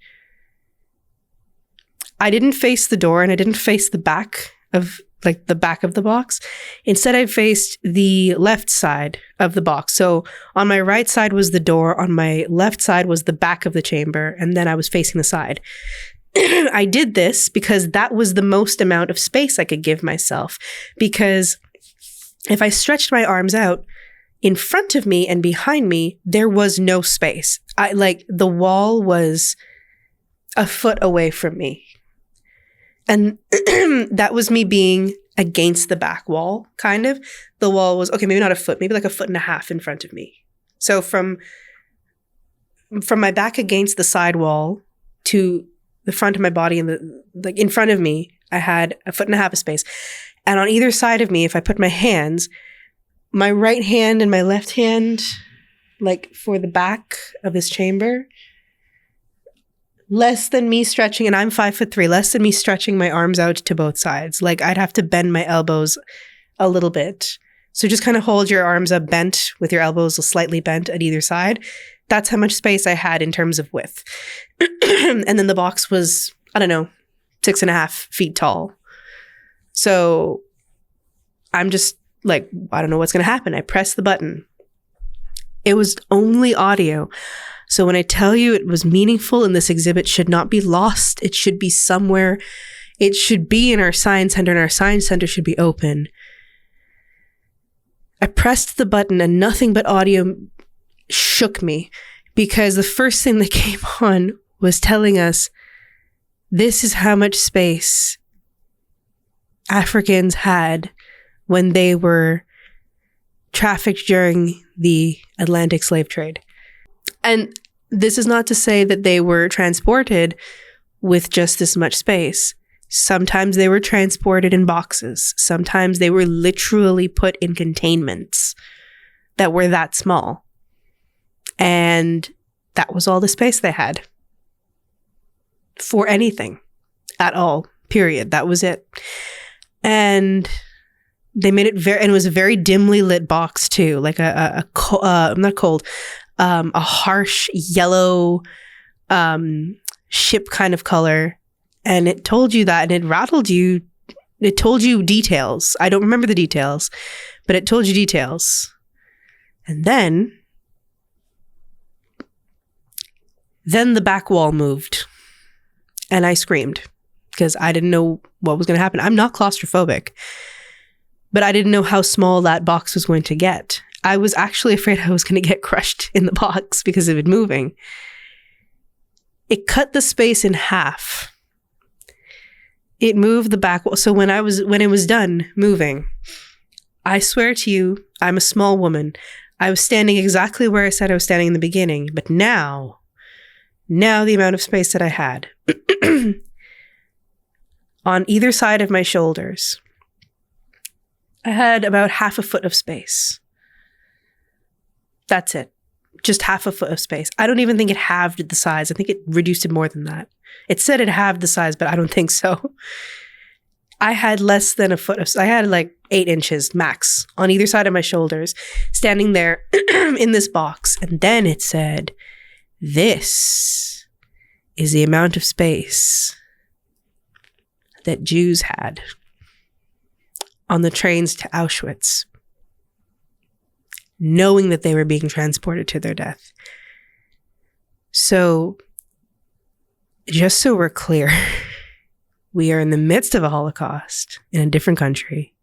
I didn't face the door and I didn't face the back of the box. Instead, I faced the left side of the box. So on my right side was the door, on my left side was the back of the chamber, and then I was facing the side. I did this because that was the most amount of space I could give myself, because if I stretched my arms out, in front of me and behind me, there was no space. The wall was a foot away from me. And that was me being against the back wall, kind of. The wall was, okay, maybe not a foot, maybe like a foot and a half in front of me. So from my back against the side wall to the front of my body and like in front of me, I had 1.5 feet of space. And on either side of me, if I put my hands, my right hand and my left hand, like for the back of this chamber, less than me stretching, and I'm 5'3", less than me stretching my arms out to both sides. Like I'd have to bend my elbows a little bit. So just kind of hold your arms up bent with your elbows slightly bent at either side. That's how much space I had in terms of width. And then the box was, I don't know, 6.5 feet tall. So I'm just like, I don't know what's going to happen. I press the button. It was only audio. So when I tell you it was meaningful and this exhibit should not be lost, it should be somewhere. It should be in our science center, and our science center should be open. I pressed the button and nothing but audio shook me, because the first thing that came on was telling us this is how much space Africans had when they were trafficked during the Atlantic slave trade. And this is not to say that they were transported with just this much space. Sometimes they were transported in boxes. Sometimes they were literally put in containments that were that small. And that was all the space they had for anything at all, period. That was it. And they made it and it was a very dimly lit box too, like a harsh yellow ship kind of color. And it told you that, and it rattled you. It told you details. I don't remember the details, but it told you details. And then the back wall moved, and I screamed because I didn't know what was going to happen. I'm not claustrophobic, but I didn't know how small that box was going to get. I was actually afraid I was going to get crushed in the box because of it moving. It cut the space in half. It moved the back wall. So when it was done moving, I swear to you, I'm a small woman. I was standing exactly where I said I was standing in the beginning, but now the amount of space that I had on either side of my shoulders, I had about 1/2 foot of space. That's it. Just 1/2 foot of space. I don't even think it halved the size. I think it reduced it more than that. It said it halved the size, but I don't think so. I had less than a foot I had like 8 inches max on either side of my shoulders, standing there in this box. And then it said, this is the amount of space that Jews had on the trains to Auschwitz, knowing that they were being transported to their death. So, just so we're clear, we are in the midst of a Holocaust in a different country.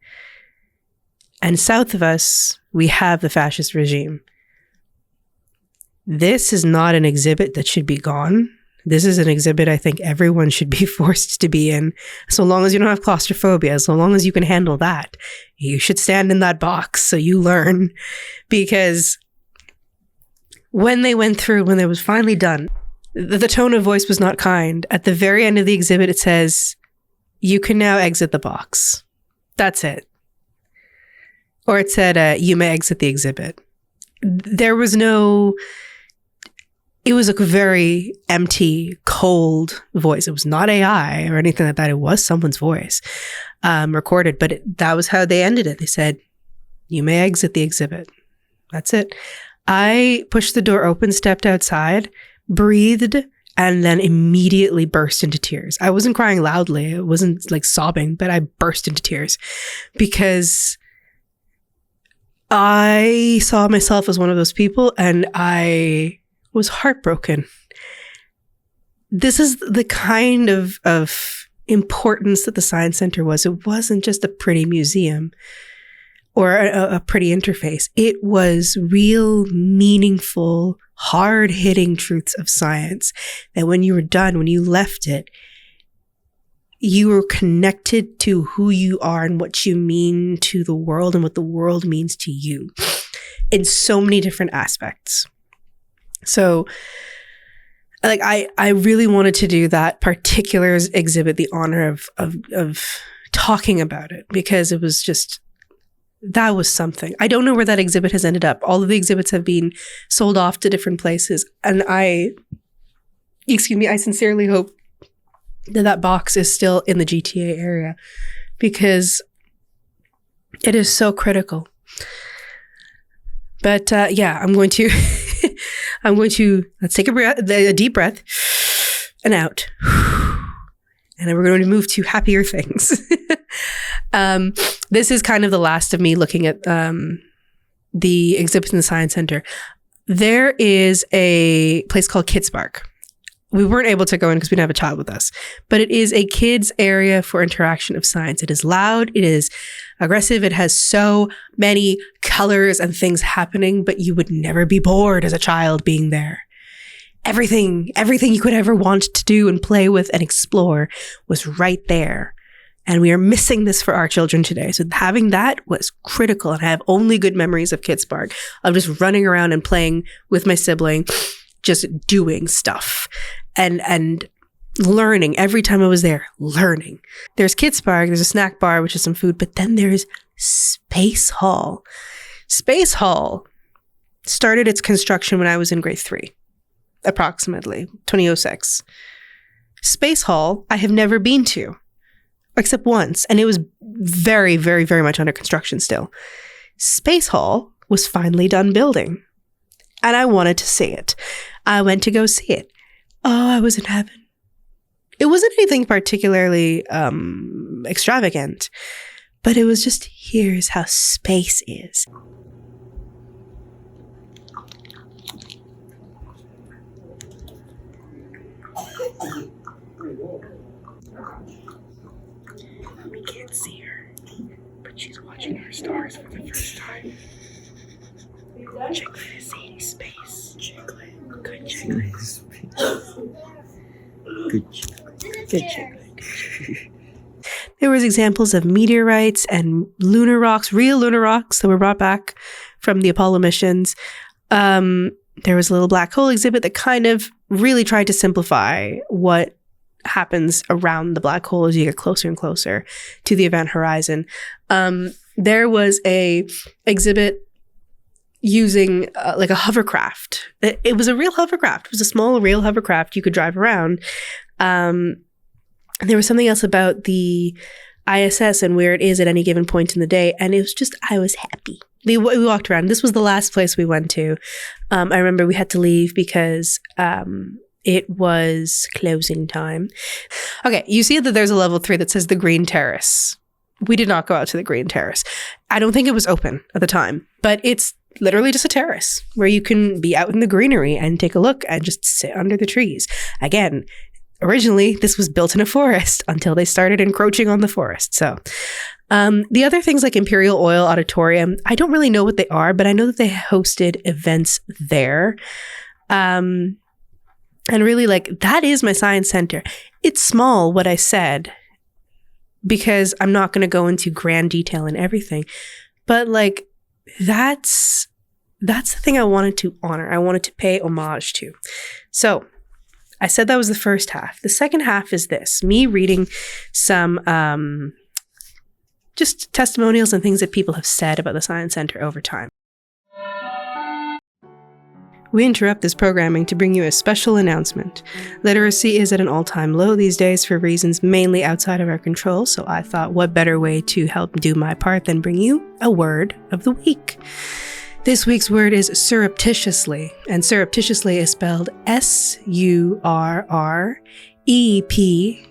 And south of us, we have the fascist regime. This is not an exhibit that should be gone. This is an exhibit I think everyone should be forced to be in. So long as you don't have claustrophobia, so long as you can handle that, you should stand in that box so you learn. Because when it was finally done, the tone of voice was not kind. At the very end of the exhibit, it says, you can now exit the box. That's it. Or it said, you may exit the exhibit. There was no... It was a very empty, cold voice. It was not AI or anything like that. It was someone's voice recorded, but that was how they ended it. They said, you may exit the exhibit. That's it. I pushed the door open, stepped outside, breathed, and then immediately burst into tears. I wasn't crying loudly. It wasn't like sobbing, but I burst into tears because I saw myself as one of those people, and I was heartbroken. This is the kind of importance that the Science Center was. It wasn't just a pretty museum or a pretty interface. It was real, meaningful, hard-hitting truths of science that when you were done, when you left it, you were connected to who you are and what you mean to the world and what the world means to you. in so many different aspects. So like I really wanted to do that particular exhibit the honor of talking about it, because it was just, that was something. I don't know where that exhibit has ended up. All of the exhibits have been sold off to different places. And I sincerely hope that box is still in the GTA area, because it is so critical. But yeah, I'm going to let's take a deep breath and out. And then we're going to move to happier things. This is kind of the last of me looking at the exhibits in the Science Center. There is a place called Kidspark. We weren't able to go in because we didn't have a child with us, but it is a kids area for interaction of science. It is loud. It is aggressive. It has so many colors and things happening, but you would never be bored as a child being there. Everything you could ever want to do and play with and explore was right there. And we are missing this for our children today. So having that was critical. And I have only good memories of Kidspark, of just running around and playing with my sibling, just doing stuff and learning. Every time I was there, learning. There's Kidspark, there's a snack bar, which is some food, but then there's Space Hall. Space Hall started its construction when I was in grade 3, approximately 2006. Space Hall, I have never been to, except once, and it was very, very, very much under construction still. Space Hall was finally done building, and I wanted to see it. I went to go see it. Oh, I was in heaven. It wasn't anything particularly extravagant, but it was just, here's how space is. We can't see her, but she's watching our stars for the first time. Chiclet is seeing space. Chiclet. Good chiclet. Good chiclet. Good chiclet. There was examples of meteorites and lunar rocks, real lunar rocks that were brought back from the Apollo missions. There was a little black hole exhibit that kind of really tried to simplify what happens around the black hole as you get closer and closer to the event horizon. There was a exhibit using like a hovercraft. It was a real hovercraft. It was a small, real hovercraft you could drive around. And there was something else about the ISS and where it is at any given point in the day. And it was just, I was happy. We walked around. This was the last place we went to. I remember we had to leave because it was closing time. Okay, you see that there's a level 3 that says the Green Terrace. We did not go out to the Green Terrace. I don't think it was open at the time, but it's literally just a terrace where you can be out in the greenery and take a look and just sit under the trees. Again, originally this was built in a forest until they started encroaching on the forest. So the other things like Imperial Oil Auditorium, I don't really know what they are, but I know that they hosted events there. And really, like, that is my science center. It's small, what I said, because I'm not going to go into grand detail and everything. But like, that's the thing I wanted to honor. I wanted to pay homage to. So I said that was the first half. The second half is this, me reading some just testimonials and things that people have said about the Science Center over time. We interrupt this programming to bring you a special announcement. Literacy is at an all-time low these days for reasons mainly outside of our control, so I thought what better way to help do my part than bring you a word of the week. This week's word is surreptitiously, and surreptitiously is spelled surreptitiously,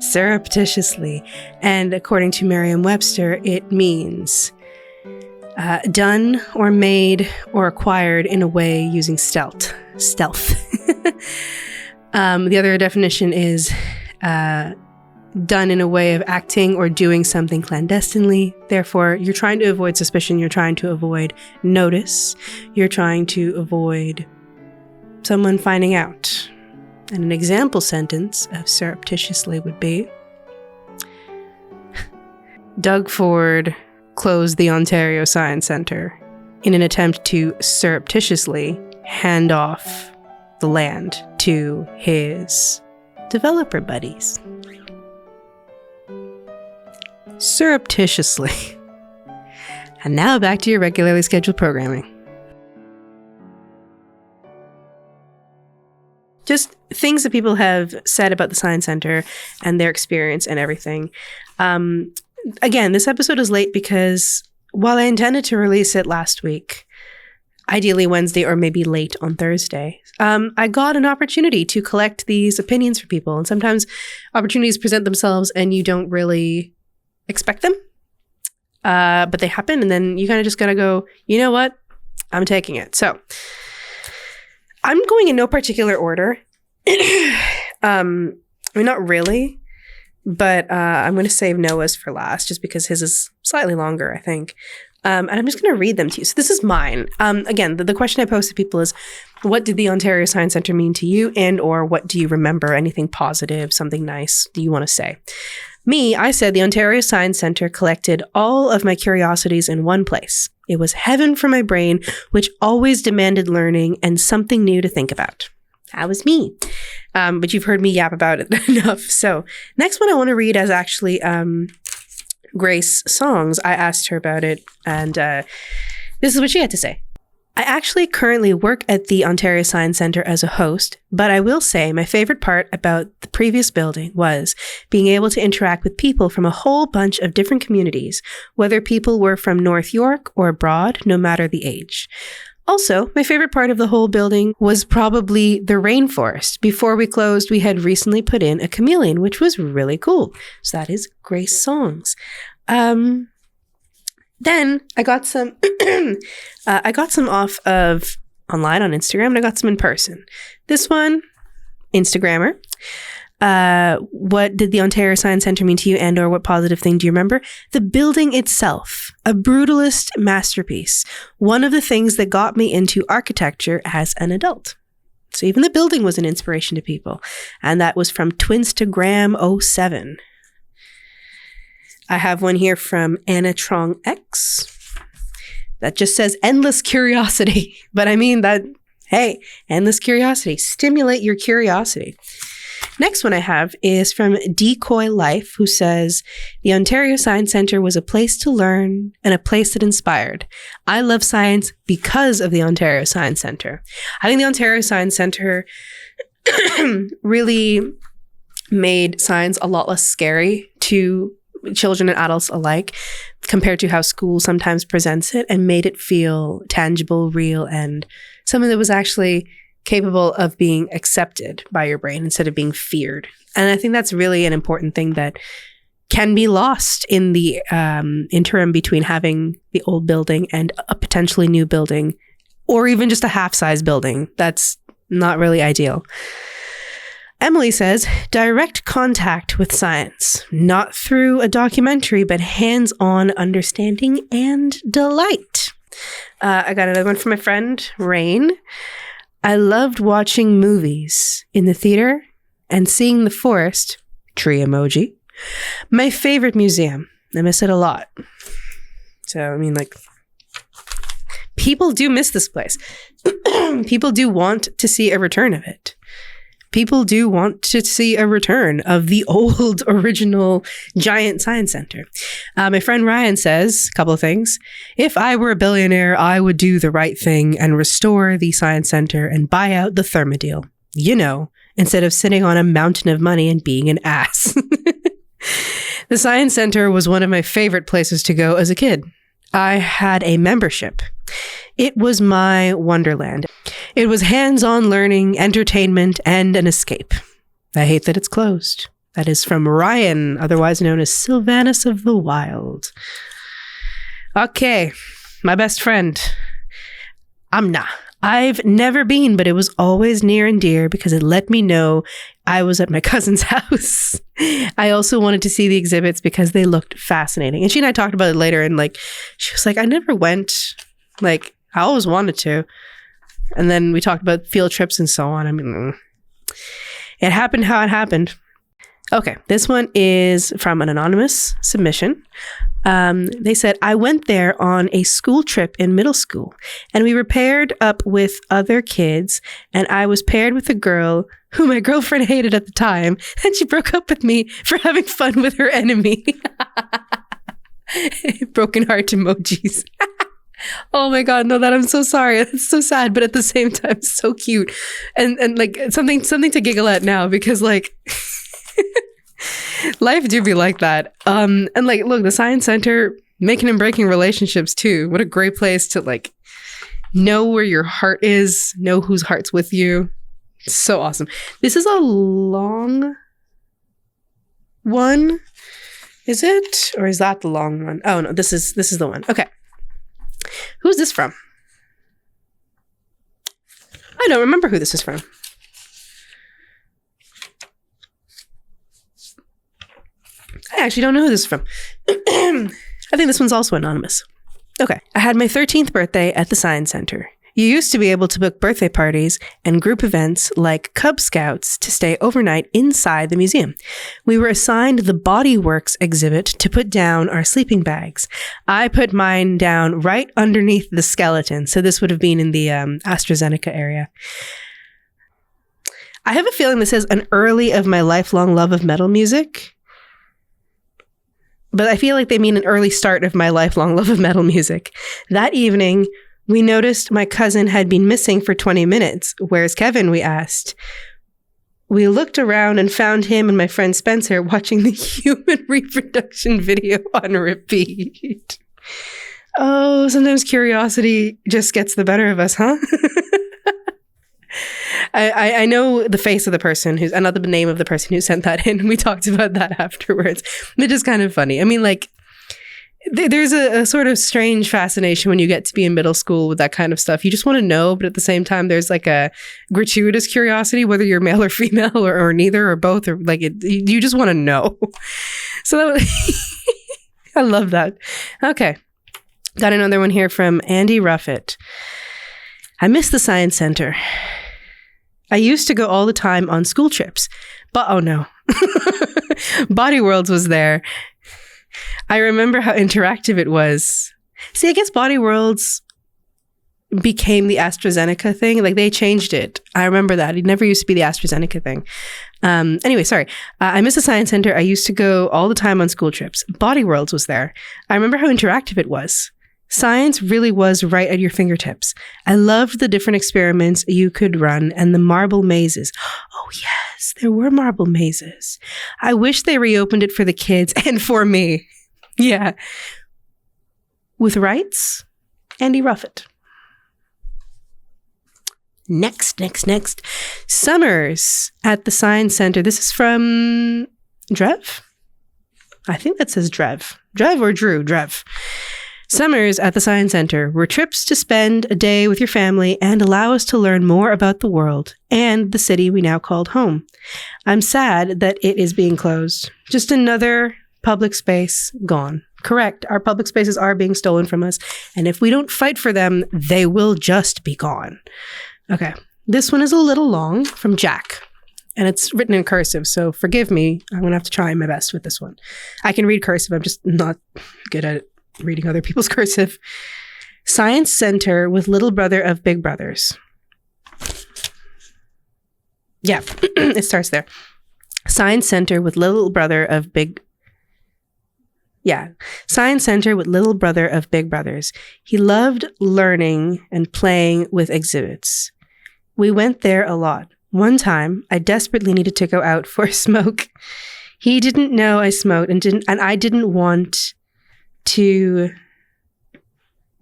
surreptitiously. And according to Merriam-Webster, it means done or made or acquired in a way using stealth. The other definition is done in a way of acting or doing something clandestinely. Therefore, you're trying to avoid suspicion. You're trying to avoid notice. You're trying to avoid someone finding out. And an example sentence of surreptitiously would be, Doug Ford closed the Ontario Science Centre in an attempt to surreptitiously hand off the land to his developer buddies. Surreptitiously. And now back to your regularly scheduled programming. Just things that people have said about the Science Center and their experience and everything. Again, this episode is late because while I intended to release it last week, ideally Wednesday or maybe late on Thursday, I got an opportunity to collect these opinions for people. And sometimes opportunities present themselves and you don't really expect them, but they happen. And then you kind of just got to go, you know what? I'm taking it. So I'm going in no particular order. I mean, not really, but I'm going to save Noah's for last just because his is slightly longer, I think. And I'm just going to read them to you. So this is mine. Again, the question I posed to people is, what did the Ontario Science Centre mean to you, and or what do you remember? Anything positive, something nice do you want to say? Me, I said the Ontario Science Centre collected all of my curiosities in one place. It was heaven for my brain, which always demanded learning and something new to think about. That was me. But you've heard me yap about it enough. So next one I want to read is actually Grace Songs. I asked her about it, and this is what she had to say. I actually currently work at the Ontario Science Centre as a host, but I will say my favorite part about the previous building was being able to interact with people from a whole bunch of different communities, whether people were from North York or abroad, no matter the age. Also, my favorite part of the whole building was probably the rainforest. Before we closed, we had recently put in a chameleon, which was really cool. So that is Grace Songs. Then I got some, off of online on Instagram, and I got some in person. This one, Instagrammer. What did the Ontario Science Centre mean to you, and or what positive thing do you remember? The building itself, a brutalist masterpiece. One of the things that got me into architecture as an adult. So even the building was an inspiration to people. And that was from Twinstagram07. I have one here from Anna Trong X that just says endless curiosity. But I mean that, hey, endless curiosity. Stimulate your curiosity. Next one I have is from Decoy Life, who says, the Ontario Science Centre was a place to learn and a place that inspired. I love science because of the Ontario Science Centre. I think the Ontario Science Centre really made science a lot less scary to children and adults alike compared to how school sometimes presents it, and made it feel tangible, real, and something that was actually capable of being accepted by your brain instead of being feared. And I think that's really an important thing that can be lost in the interim between having the old building and a potentially new building, or even just a half-size building. That's not really ideal. Emily says, direct contact with science, not through a documentary, but hands-on understanding and delight. I got another one from my friend, Rain. I loved watching movies in the theater and seeing the forest, tree emoji. My favorite museum. I miss it a lot. So, I mean, like, people do miss this place. People do want to see a return of it. People do want to see a return of the old original giant science center. My friend Ryan says a couple of things. If I were a billionaire, I would do the right thing and restore the science center and buy out the Thermodale. You know, instead of sitting on a mountain of money and being an ass. The science center was one of my favorite places to go as a kid. I had a membership. It was my wonderland. It was hands-on learning, entertainment, and an escape. I hate that it's closed. That is from Ryan, otherwise known as Sylvanus of the Wild. Okay, my best friend, Amna. I've never been, but it was always near and dear because it let me know I was at my cousin's house. I also wanted to see the exhibits because they looked fascinating. And she and I talked about it later, and like, she was like, I never went. Like, I always wanted to. And then we talked about field trips and so on. I mean, it happened how it happened. Okay, this one is from an anonymous submission. They said, I went there on a school trip in middle school, and we were paired up with other kids, and I was paired with a girl who my girlfriend hated at the time, and she broke up with me for having fun with her enemy. Broken heart emojis. Oh my God, no, that I'm so sorry. It's so sad, but at the same time, so cute. And like something to giggle at now, because like life do be like that. And like, look, the Science Center, making and breaking relationships too. What a great place to like know where your heart is, know whose heart's with you. So awesome. This is a long one. Is it? Or is that the long one? Oh no, this is the one. Okay. Who's this from? I don't remember who this is from. I actually don't know who this is from. I think this one's also anonymous. Okay. I had my 13th birthday at the Science Center. You used to be able to book birthday parties and group events like Cub Scouts to stay overnight inside the museum. We were assigned the Body Works exhibit to put down our sleeping bags. I put mine down right underneath the skeleton. So this would have been in the AstraZeneca area. I have a feeling this is an early of my lifelong love of metal music. But I feel like they mean an early start of my lifelong love of metal music. That evening, we noticed my cousin had been missing for 20 minutes. Where's Kevin? We asked. We looked around and found him and my friend Spencer watching the human reproduction video on repeat. Oh, sometimes curiosity just gets the better of us, huh? I know the face of the person who's, another name of the person who sent that in. We talked about that afterwards. It is kind of funny. I mean, like, there's a sort of strange fascination when you get to be in middle school with that kind of stuff. You just want to know, but at the same time, there's like a gratuitous curiosity, whether you're male or female or neither or both, or like you just want to know. So I love that. Okay. Got another one here from Andy Ruffett. I miss the Science Center. I used to go all the time on school trips, but oh no. Body Worlds was there. I remember how interactive it was. See, I guess Body Worlds became the AstraZeneca thing. Like they changed it. I remember that. It never used to be the AstraZeneca thing. Anyway, sorry. I miss the Science Center. I used to go all the time on school trips. Body Worlds was there. I remember how interactive it was. Science really was right at your fingertips. I loved the different experiments you could run and the marble mazes. Oh yes, there were marble mazes. I wish they reopened it for the kids and for me. Yeah. With rights, Andy Ruffett. Next. Summers at the Science Center. This is from Drev? I think that says Drev. Drev or Drew? Drev. Summers at the Science Center were trips to spend a day with your family and allow us to learn more about the world and the city we now called home. I'm sad that it is being closed. Just another public space gone. Correct. Our public spaces are being stolen from us. And if we don't fight for them, they will just be gone. Okay. This one is a little long from Jack. And it's written in cursive, so forgive me. I'm going to have to try my best with this one. I can read cursive. I'm just not good at reading other people's cursive. Science Center with little brother of big brothers. Yeah, it starts there. Science Center with little brother of big... Yeah. Science Center with little brother of big brothers. He loved learning and playing with exhibits. We went there a lot. One time, I desperately needed to go out for a smoke. He didn't know I smoked and I didn't want to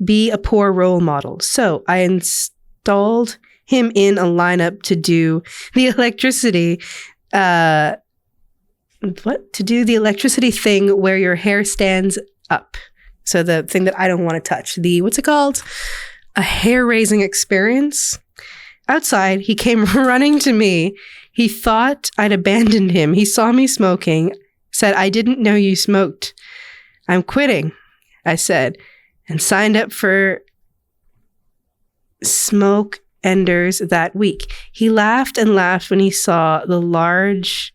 be a poor role model. So I installed him in a lineup to do the electricity, to do the electricity thing where your hair stands up. So the thing that I don't want to touch, what's it called? A hair-raising experience. Outside, he came running to me. He thought I'd abandoned him. He saw me smoking, said, I didn't know you smoked. I'm quitting, I said, and signed up for smoke enders that week. He laughed and laughed when he saw the large...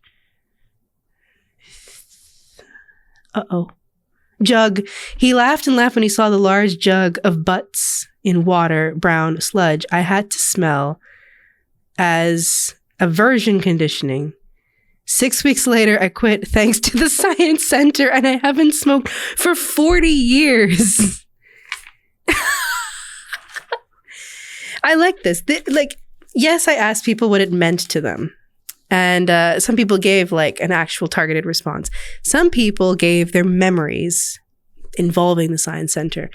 jug. He laughed and laughed when he saw the large jug of butts in water, brown sludge. I had to smell as aversion conditioning. 6 weeks later, I quit thanks to the Science Center, and I haven't smoked for 40 years. I like this. Yes, I asked people what it meant to them. And some people gave like an actual targeted response. Some people gave their memories involving the Science Center.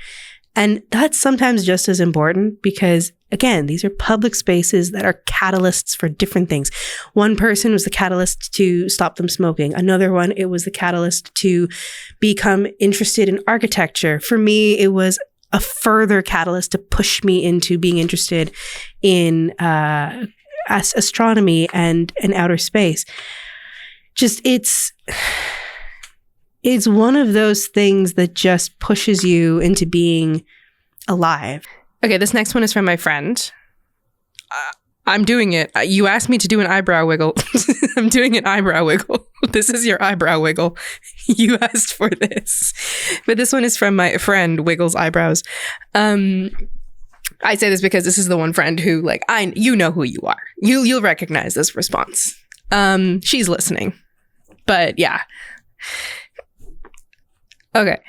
And that's sometimes just as important because, again, these are public spaces that are catalysts for different things. One person was the catalyst to stop them smoking. Another one, it was the catalyst to become interested in architecture. For me, it was a further catalyst to push me into being interested in astronomy and outer space. Just it's one of those things that just pushes you into being alive. Okay, this next one is from my friend. I'm doing it. You asked me to do an eyebrow wiggle. I'm doing an eyebrow wiggle. This is your eyebrow wiggle. You asked for this. But this one is from my friend Wiggles Eyebrows. I say this because this is the one friend who, like, you know who you are. You'll recognize this response. She's listening. But yeah. Okay.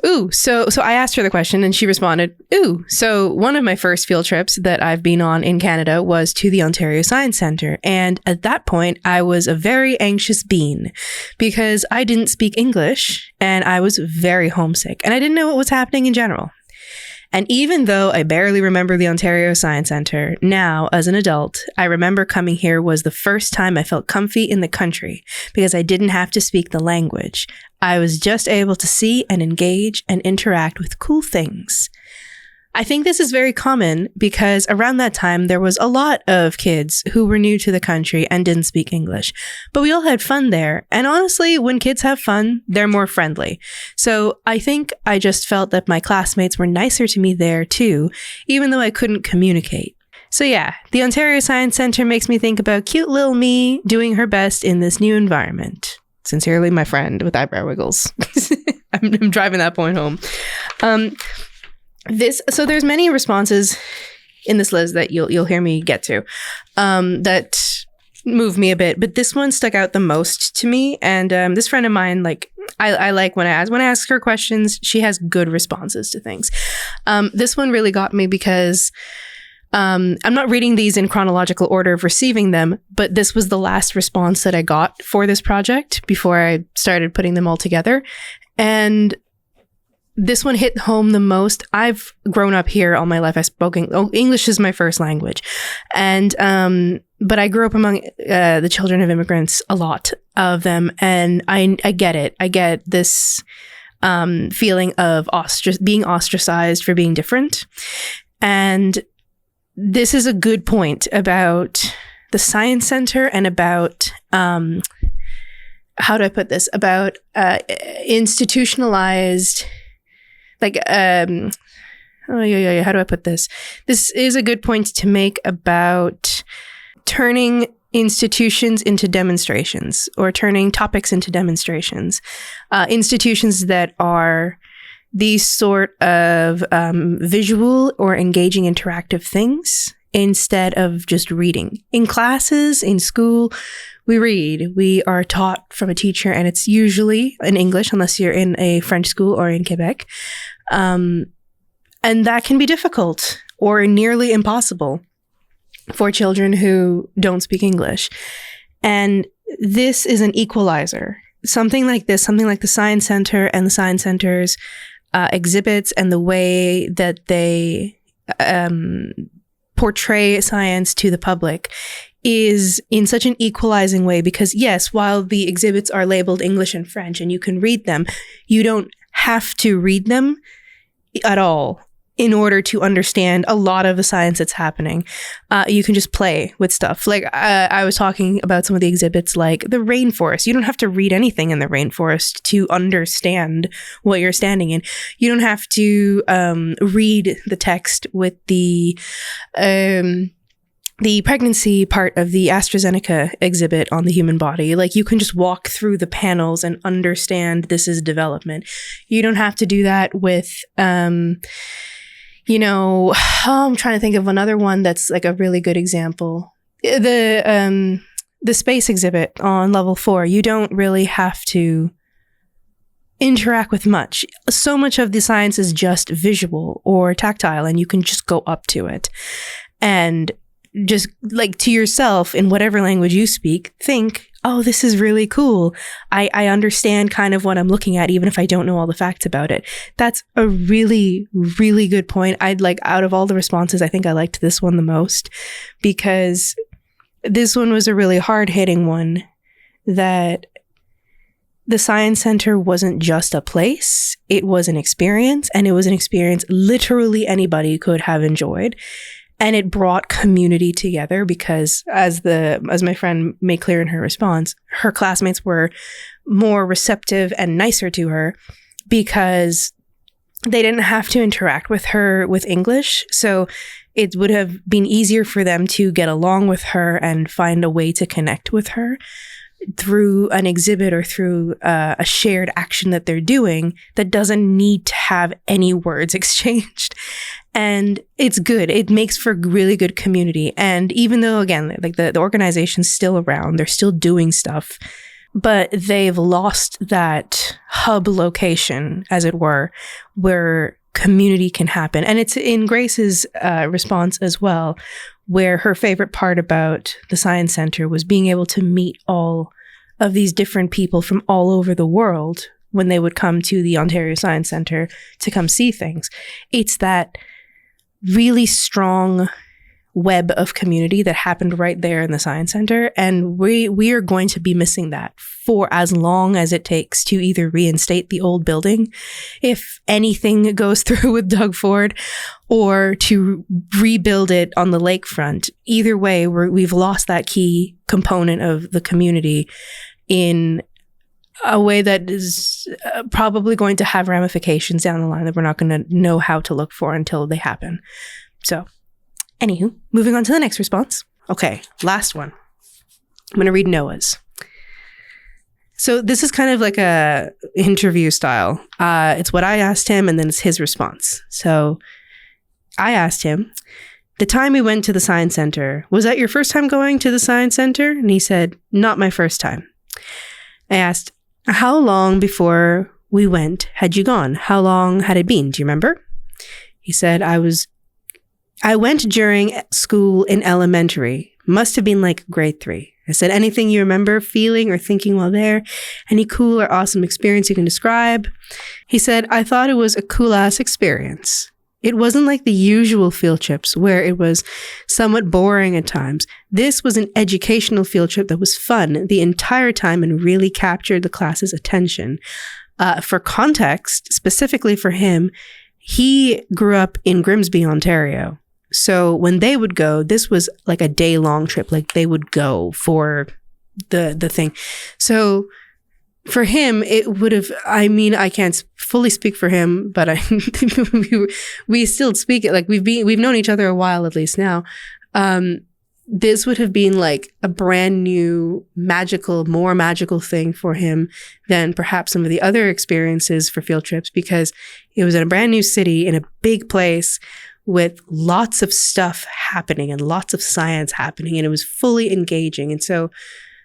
Ooh, so I asked her the question and she responded, ooh, so one of my first field trips that I've been on in Canada was to the Ontario Science Centre. And at that point, I was a very anxious bean because I didn't speak English and I was very homesick and I didn't know what was happening in general. And even though I barely remember the Ontario Science Centre, now, as an adult, I remember coming here was the first time I felt comfy in the country because I didn't have to speak the language. I was just able to see and engage and interact with cool things. I think this is very common because around that time, there was a lot of kids who were new to the country and didn't speak English. But we all had fun there. And honestly, when kids have fun, they're more friendly. So I think I just felt that my classmates were nicer to me there too, even though I couldn't communicate. So yeah, the Ontario Science Centre makes me think about cute little me doing her best in this new environment. Sincerely, my friend with eyebrow wiggles. I'm driving that point home. So there's many responses in this list that you'll hear me get to that move me a bit, but this one stuck out the most to me. And this friend of mine, like I like when I ask her questions, she has good responses to things. This one really got me because I'm not reading these in chronological order of receiving them, but this was the last response that I got for this project before I started putting them all together. And this one hit home the most. I've grown up here all my life. English is my first language. And, but I grew up among the children of immigrants, a lot of them. And I get it. I get this feeling of being ostracized for being different. And this is a good point about the Science Centre and about, how do I put this? About institutionalized... how do I put this? This is a good point to make about turning institutions into demonstrations or turning topics into demonstrations. Institutions that are these sort of visual or engaging interactive things instead of just reading. In classes, in school, we read. We are taught from a teacher, and it's usually in English, unless you're in a French school or in Quebec. And that can be difficult or nearly impossible for children who don't speak English. And this is an equalizer. Something like this, something like the Science Centre and the Science Centre's exhibits and the way that they portray science to the public is in such an equalizing way because, yes, while the exhibits are labeled English and French and you can read them, you don't have to read them at all in order to understand a lot of the science that's happening. You can just play with stuff. Like I was talking about some of the exhibits like the rainforest. You don't have to read anything in the rainforest to understand what you're standing in. You don't have to read the text with the the pregnancy part of the AstraZeneca exhibit on the human body, like you can just walk through the panels and understand this is development. You don't have to do that with, I'm trying to think of another one that's like a really good example. The space exhibit on level 4, you don't really have to interact with much. So much of the science is just visual or tactile, and you can just go up to it. And just like to yourself, in whatever language you speak, think, oh, this is really cool. I understand kind of what I'm looking at, even if I don't know all the facts about it. That's a really, really good point. Out of all the responses, I think I liked this one the most, because this one was a really hard-hitting one, that the Science Center wasn't just a place, it was an experience, and it was an experience literally anybody could have enjoyed. And it brought community together because, as my friend made clear in her response, her classmates were more receptive and nicer to her because they didn't have to interact with her with English. So it would have been easier for them to get along with her and find a way to connect with her through an exhibit or through a shared action that they're doing that doesn't need to have any words exchanged. And it's good. It makes for really good community. And even though, again, like the organization's still around, they're still doing stuff, but they've lost that hub location, as it were, where community can happen. And it's in Grace's response as well, where her favorite part about the Science Center was being able to meet all of these different people from all over the world when they would come to the Ontario Science Center to come see things. It's that really strong web of community that happened right there in the Science Center. And we are going to be missing that for as long as it takes to either reinstate the old building, if anything goes through with Doug Ford, or to rebuild it on the lakefront. Either way, we've lost that key component of the community in a way that is probably going to have ramifications down the line that we're not going to know how to look for until they happen. So, anywho, moving on to the next response. Okay, last one. I'm going to read Noah's. So this is kind of like a interview style. It's what I asked him, and then it's his response. So I asked him, the time we went to the Science Center, was that your first time going to the Science Center? And he said, not my first time. I asked, how long before we went had you gone? How long had it been? Do you remember? He said, I went during school in elementary. Must have been like grade 3. I said, anything you remember feeling or thinking while there? Any cool or awesome experience you can describe? He said, I thought it was a cool-ass experience. It wasn't like the usual field trips where it was somewhat boring at times. This was an educational field trip that was fun the entire time and really captured the class's attention. For context, specifically for him, he grew up in Grimsby, Ontario. So when they would go, this was like a day-long trip. Like they would go for the thing. So for him, it would have, I mean, I can't fully speak for him, but we still speak it. Like we've known each other a while, at least now. This would have been like a brand new more magical thing for him than perhaps some of the other experiences for field trips, because it was in a brand new city in a big place with lots of stuff happening and lots of science happening, and it was fully engaging. And so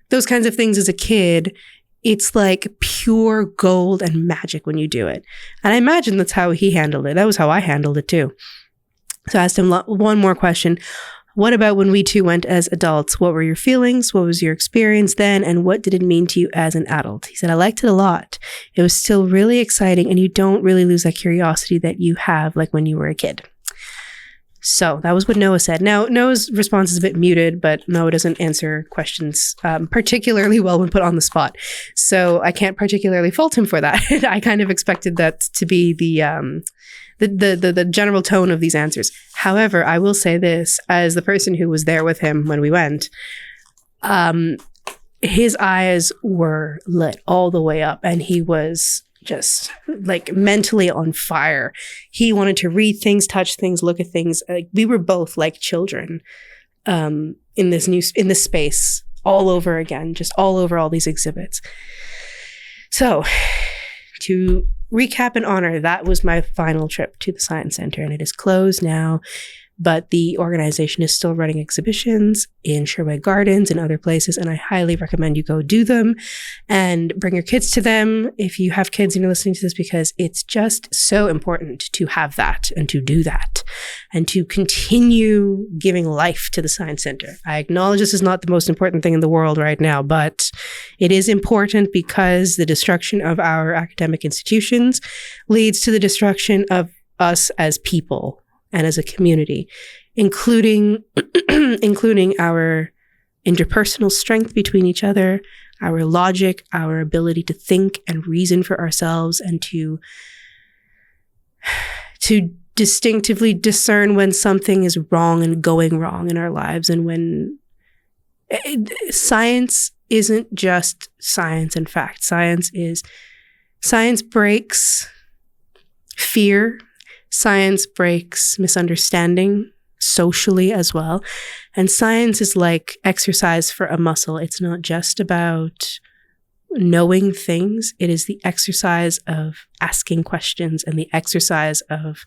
those kinds of things as a kid, it's like pure gold and magic when you do it. And I imagine that's how he handled it. That was how I handled it too. So I asked him one more question. What about when we two went as adults? What were your feelings? What was your experience then? And what did it mean to you as an adult? He said, I liked it a lot. It was still really exciting, and you don't really lose that curiosity that you have like when you were a kid. So that was what Noah said. Now, Noah's response is a bit muted, but Noah doesn't answer questions particularly well when put on the spot. So I can't particularly fault him for that. I kind of expected that to be the general tone of these answers. However, I will say this, as the person who was there with him when we went, his eyes were lit all the way up, and he was just like mentally on fire. He wanted to read things, touch things, look at things. Like we were both like children. in this space all over again, just all over all these exhibits. So to recap and honor, that was my final trip to the Science Center, and it is closed now. But the organization is still running exhibitions in Sherway Gardens and other places, and I highly recommend you go do them and bring your kids to them if you have kids and you're listening to this, because it's just so important to have that and to do that and to continue giving life to the Science Center. I acknowledge this is not the most important thing in the world right now, but it is important because the destruction of our academic institutions leads to the destruction of us as people and as a community, including our interpersonal strength between each other, our logic, our ability to think and reason for ourselves, and to distinctively discern when something is wrong and going wrong in our lives, and when science isn't just science and fact. Science breaks fear. Science breaks misunderstanding socially as well. And science is like exercise for a muscle. It's not just about knowing things. It is the exercise of asking questions and the exercise of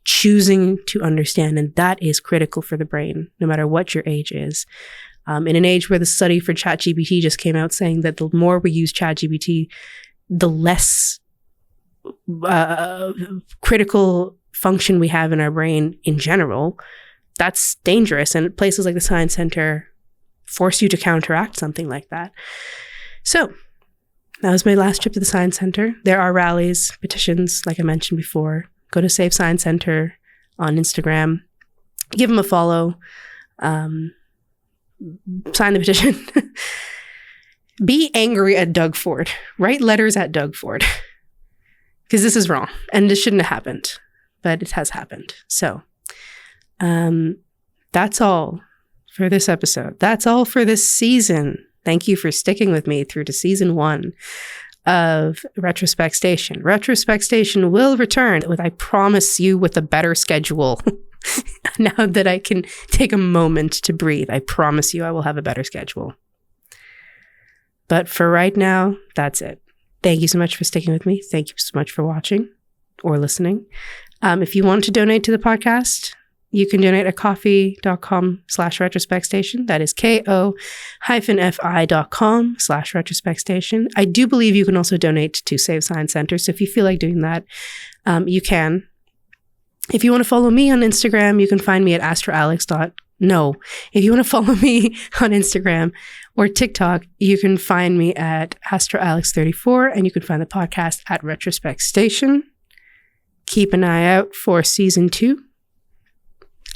choosing to understand. And that is critical for the brain, no matter what your age is. In an age where the study for ChatGPT just came out saying that the more we use ChatGPT, the less critical function we have in our brain in general, that's dangerous. And places like the Science Center force you to counteract something like that. So that was my last trip to the Science Center. There are rallies, petitions, like I mentioned before. Go to Save Science Center on Instagram. Give them a follow. Sign the petition. Be angry at Doug Ford. Write letters at Doug Ford. Because this is wrong. And this shouldn't have happened. But it has happened. So that's all for this episode. That's all for this season. Thank you for sticking with me through to season 1 of Retrospect Station. Retrospect Station will return with, I promise you, with a better schedule. Now that I can take a moment to breathe, I promise you I will have a better schedule. But for right now, that's it. Thank you so much for sticking with me. Thank you so much for watching or listening. If you want to donate to the podcast, you can donate at ko-fi.com/retrospectstation. That is ko-fi.com/retrospectstation. I do believe you can also donate to Save Science Center. So if you feel like doing that, you can. If you want to follow me on Instagram, you can find me at astroalex.no. If you want to follow me on Instagram or TikTok, you can find me at astroalex34, and you can find the podcast at Retrospect Station. Keep an eye out for season 2.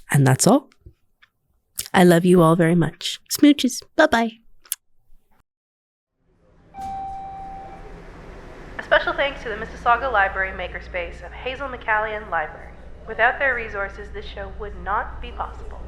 And that's all. I love you all very much. Smooches. Bye-bye. A special thanks to the Mississauga Library Makerspace of Hazel McCallion Library. Without their resources, this show would not be possible.